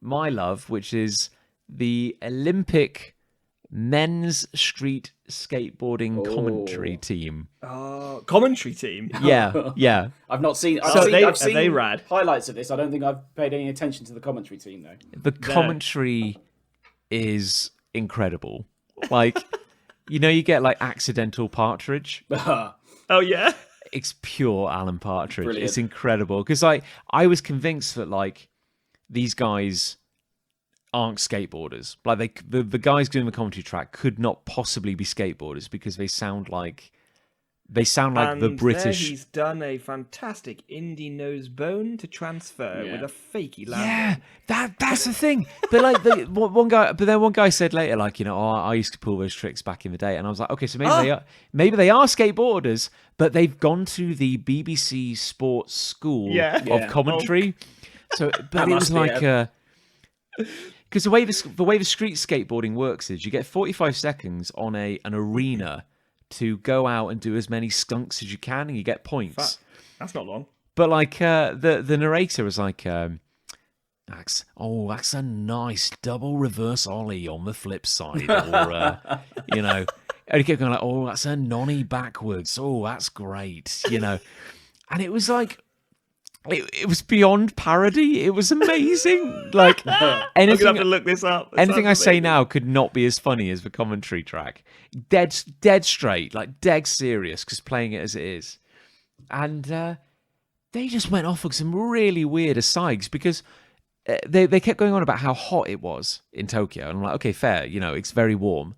my love, which is the Olympic men's street skateboarding commentary team. Commentary team. Yeah, yeah. I've not seen. So I've are seen they rad? highlights of this. I don't think I've paid any attention to the commentary team though. The commentary is incredible. Like, you get like accidental partridge. Oh yeah. It's pure Alan Partridge. Brilliant. It's incredible because I was convinced that like these guys aren't skateboarders. Like the guys doing the commentary track could not possibly be skateboarders because they sound like the And British. there he's done a fantastic indie nose bone to transfer Yeah. with a fakey Yeah, landing. that's the thing. But like one guy said later, like, I used to pull those tricks back in the day, and I was like, okay, so maybe they are skateboarders, but they've gone to the BBC Sports School Yeah. of Yeah. commentary. So, but That it was must be like because the way the street skateboarding works is you get 45 seconds on an arena to go out and do as many skunks as you can, and you get points. That's not long. But like the narrator was like, that's a nice double reverse ollie on the flip side, or and he kept going like, oh, that's a nonny backwards. Oh, that's great, and it was like. It was beyond parody. It was amazing. Like I'm gonna anything, have to look this up. It anything I sounds say amazing. now could not be as funny as the commentary track. Dead straight, like dead serious, because playing it as it is. And they just went off on some really weird asides because they kept going on about how hot it was in Tokyo. And I'm like, okay, fair, it's very warm.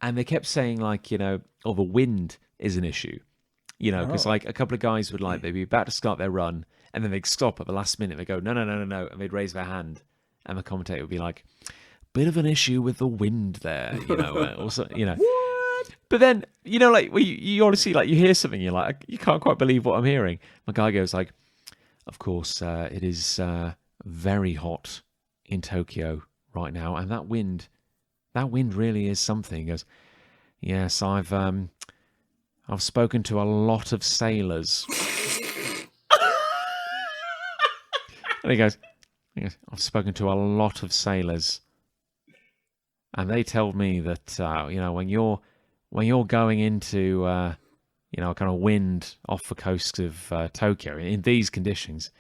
and they kept saying like, the wind is an issue, because like a couple of guys would like they'd be about to start their run, and then they'd stop at the last minute. They go no, and they'd raise their hand, and the commentator would be like, bit of an issue with the wind there, also, What? But then, like you honestly like you hear something, you're like, you can't quite believe what I'm hearing. My guy goes like, of course, it is very hot in Tokyo right now, and that wind really is something. He goes, yes, I've spoken to a lot of sailors. And he goes, I've spoken to a lot of sailors, and they told me that when you're going into kind of wind off the coast of Tokyo in these conditions,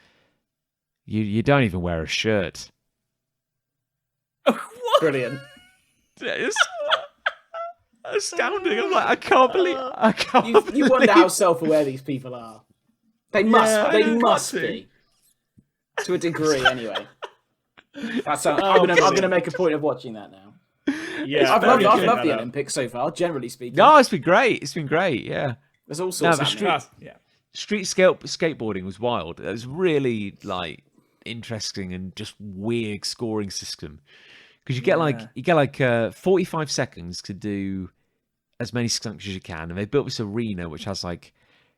you don't even wear a shirt. What? Brilliant. It's astounding. I'm like, I can't believe. You wonder how self-aware these people are. They must. Yeah, they they've must got to. be, to a degree, anyway. I'm brilliant. gonna make a point of watching that now. Yeah, I've very loved good. the Olympics so far, generally speaking. No, it's been great. It's been great. Yeah. There's all sorts the of happening. Yeah. Street skateboarding was wild. It was really like interesting and just weird scoring system, because you get like 45 seconds to do as many stunts as you can, and they built this arena which has like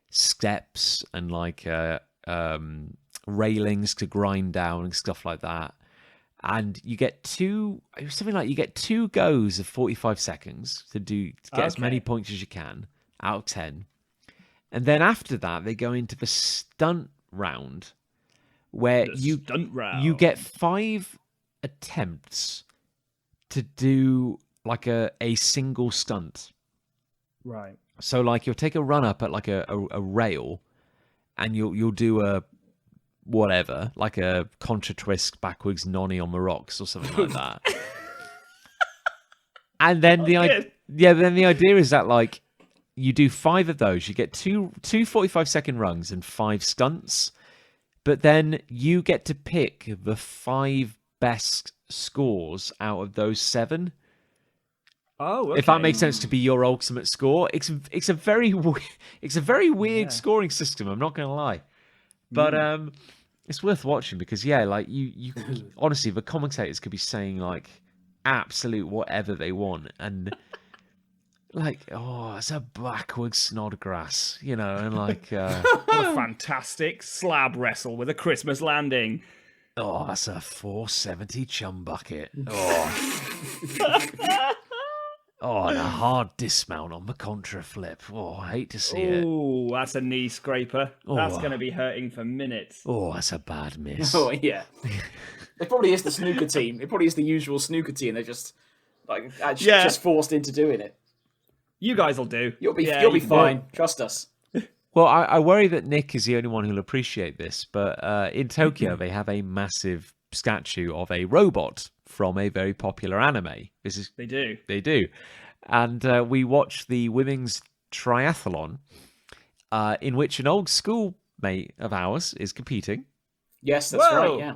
steps and like railings to grind down and stuff like that. And you get two goes of 45 seconds to get as many points as you can out of 10. And then after that, they go into the stunt round, where you get 5 attempts to do like a single stunt. Right. So like you'll take a run up at like a rail, and you'll do a whatever, like a contra twist backwards nonny on the rocks or something like that. And then the idea is that like you do 5 of those, you get two 45-second runs and 5 stunts, but then you get to pick the 5 best scores out of those 7. Oh, okay. If that makes sense, to be your ultimate score. It's a very weird scoring system, I'm not going to lie. But it's worth watching, because like you honestly, the commentators could be saying like absolute whatever they want, and like, oh, it's a backwards Snodgrass, and like What a fantastic slab wrestle with a Christmas landing. oh, that's a 470 chum bucket. Oh, and a hard dismount on the contra flip. Oh, I hate to see it. Oh, that's a knee scraper. That's going to be hurting for minutes. Oh, that's a bad miss. Oh yeah. It probably is the snooker team. It probably is the usual snooker team. They're just like just forced into doing it. You guys will do. You'll be fine. Trust us. Well, I worry that Nick is the only one who'll appreciate this, but in Tokyo they have a massive statue of a robot from a very popular anime. They do. And we watched the women's triathlon, in which an old schoolmate of ours is competing. Yes, that's right.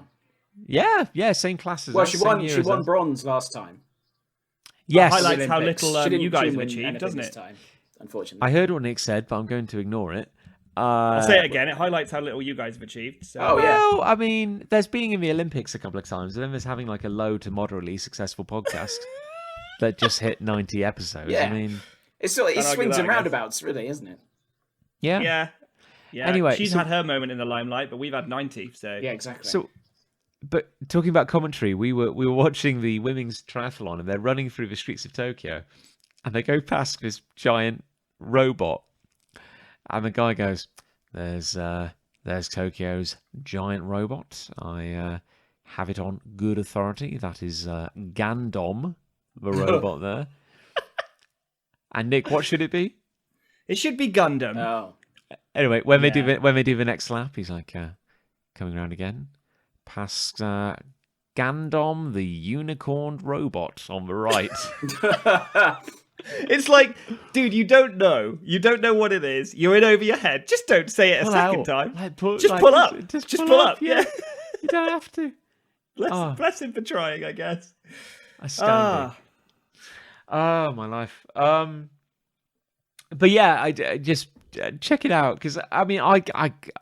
Yeah, same class as well, us. She won bronze last time. Yes, that highlights how little you guys have achieved, doesn't it? Time, unfortunately, I heard what Nick said, but I'm going to ignore it. I'll say it again. It highlights how little you guys have achieved. So. Oh, yeah. Well, I mean, there's being in the Olympics a couple of times, and then there's having like a low to moderately successful podcast that just hit 90 episodes. Yeah. I mean, it swings and roundabouts, really, isn't it? Yeah. Anyway, she's had her moment in the limelight, but we've had 90. So yeah, exactly. So, but talking about commentary, we were watching the women's triathlon, and they're running through the streets of Tokyo, and they go past this giant robot. And the guy goes, there's Tokyo's giant robot. I have it on good authority. That is Gandom, the robot there. And Nick, what should it be? It should be Gundam. Oh. Anyway, when they do the next lap, he's like coming around again, past Gandom, the unicorn robot on the right. It's like, dude, you don't know what it is. You're in over your head. Just don't say it a second time. Just pull up. Just pull up. Yeah. You don't have to. Bless him for trying, I guess. Astounding. Oh, my life. But yeah, I just check it out because I mean, I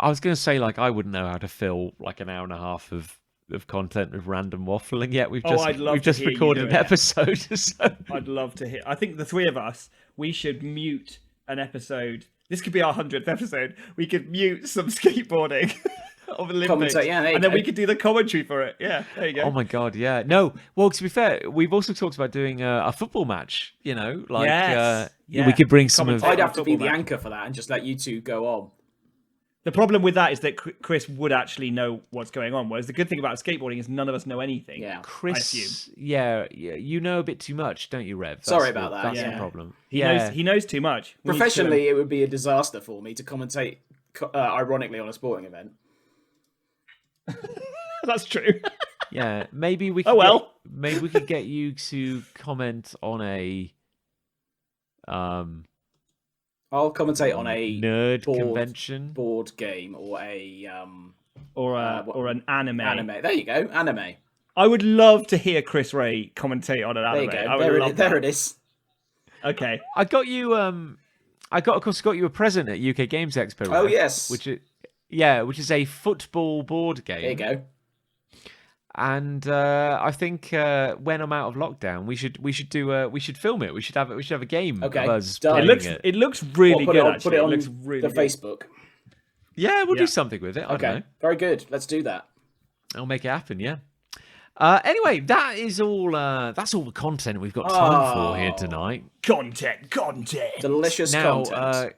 was going to say like I wouldn't know how to fill like an hour and a half of content with random waffling yet. I'd love we've to just hear you recorded do an it. episode. So. I'd love to hear. I think the three of us, we should mute an episode. This could be our 100th episode. We could mute some skateboarding of Olympics, Commentate, yeah, there you and then go. we could do the commentary for it. Yeah, there you go. Oh my god, yeah. No, well, to be fair, we've also talked about doing a football match. You know, like Yes. Yeah. we could bring some of. Commentate. I'd have to be Football the match. anchor for that and just let you two go on. The problem with that is that Chris would actually know what's going on, whereas the good thing about skateboarding is none of us know anything. Yeah. I Chris, assume. yeah, you know a bit too much, don't you, Rev? Sorry about that, That's yeah. the problem. He knows too much. We need to- Professionally, it would be a disaster for me to commentate, ironically, on a sporting event. That's true. Yeah, maybe we. Could Oh, well. maybe we could get you to comment on a I'll commentate on a nerd board- convention. board game or a or an anime. anime. There you go, anime. I would love to hear Chris Ray commentate on an There anime. you go. I would love There that. it is. Okay. I got you. Of course, got you a present at UK Games Expo. Oh Rev, yes. which is which is a football board game. There you go. And I think when I'm out of lockdown, we should film it. We should have a game Okay, of us done. playing It looks really Put good. it on, actually. put it on looks really the good. Facebook. Yeah, we'll Yeah. do something with it. I don't know. Okay, very good. Let's do that. I'll make it happen. Yeah. Anyway, that is all. That's all the content we've got time for here tonight. Content. Delicious Now, content.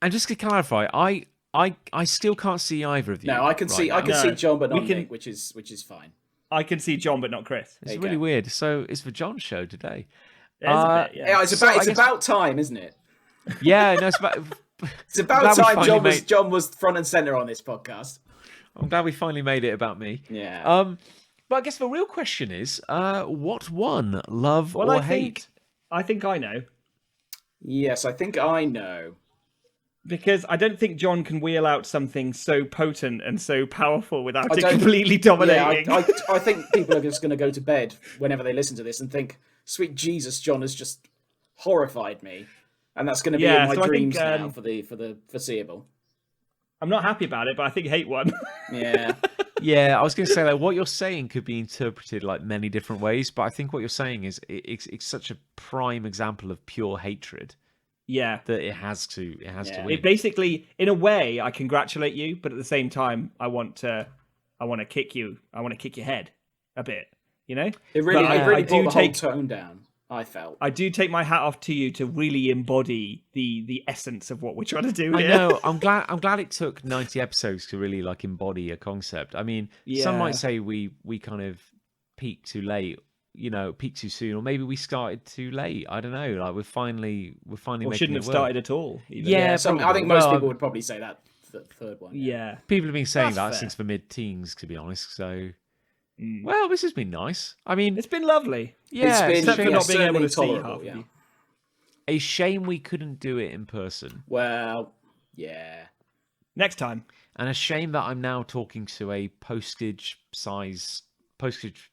and just to clarify, I still can't see either of you. No, I can see now. see John, but We not can- Nick, which is fine. I can see John, but not Chris. It's you really go. weird. So it's the John show today. It is a bit, Yeah, it's So I about guess- about time, isn't it? Yeah, no, it's about. It's about Glad we time finally John was front and center on this podcast. I'm glad we finally made it about me. Yeah. But I guess the real question is, what won, love Well, or I hate? think I know. Yes, I think I know. Because I don't think John can wheel out something so potent and so powerful without I it don't- completely dominating. Yeah, I think people are just going to go to bed whenever they listen to this and think, "Sweet Jesus, John has just horrified me," and that's going to be Yeah, in my so I think, dreams now for the foreseeable. I'm not happy about it, but I think hate won. Yeah. Yeah, I was going to say like what you're saying could be interpreted like many different ways, but I think what you're saying is it's such a prime example of pure hatred Yeah. that it has to Yeah. win. It basically, in a way, I congratulate you, but at the same time, I want to kick you. I want to kick your head a bit. You know? It really, But it really I do brought the take- whole tone down. I felt. I do take my hat off to you to really embody the essence of what we're trying to do I here. know. I'm glad it took 90 episodes to really like embody a concept. I mean, some Yeah. might say we kind of peaked too late, peaked too soon, or maybe we started too late. I don't know. Like we're finally Or making shouldn't it have work. started at all. even. Yeah, So I probably. think most Well, people would probably say that third one. Yeah. People have been saying That's that fair. since the mid-teens, to be honest. So, Mm. well, this has been nice. I mean, It's been lovely. yeah, It's been Except for shame, not being able to certainly see tolerable, half of yeah. you. a shame we couldn't do it in person, Well, yeah. Next time. and a shame that I'm now talking to a postage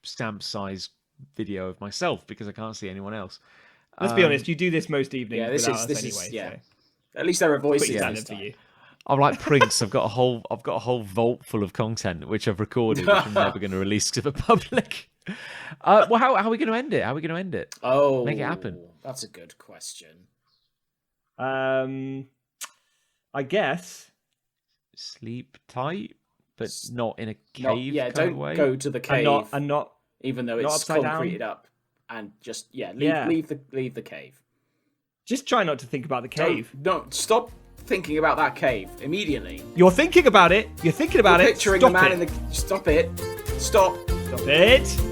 stamp size video of myself because I can't see anyone else. Let's be honest. You do this most evenings Yeah, this without is- us this anyway. is- yeah. So At least there are voices. pretty Yeah. standard this for time. you. I'm like Prince. I've got a whole vault full of content which I've recorded, which I'm never going to release to the public. Well, how are we going to end it? How are we going to end it? Oh, Make it happen. That's a good question. I guess. Sleep tight, but not in a Not, cave. yeah, kind don't of way. go to the cave, I'm not. even though not it's upside down. concreted up, and just leave Yeah. leave the cave. Just try not to think about the cave. Don't stop thinking about that cave immediately. You're thinking about it. You're thinking about You're it. picturing Stop the man it. in the. Stop it. Stop. Stop it.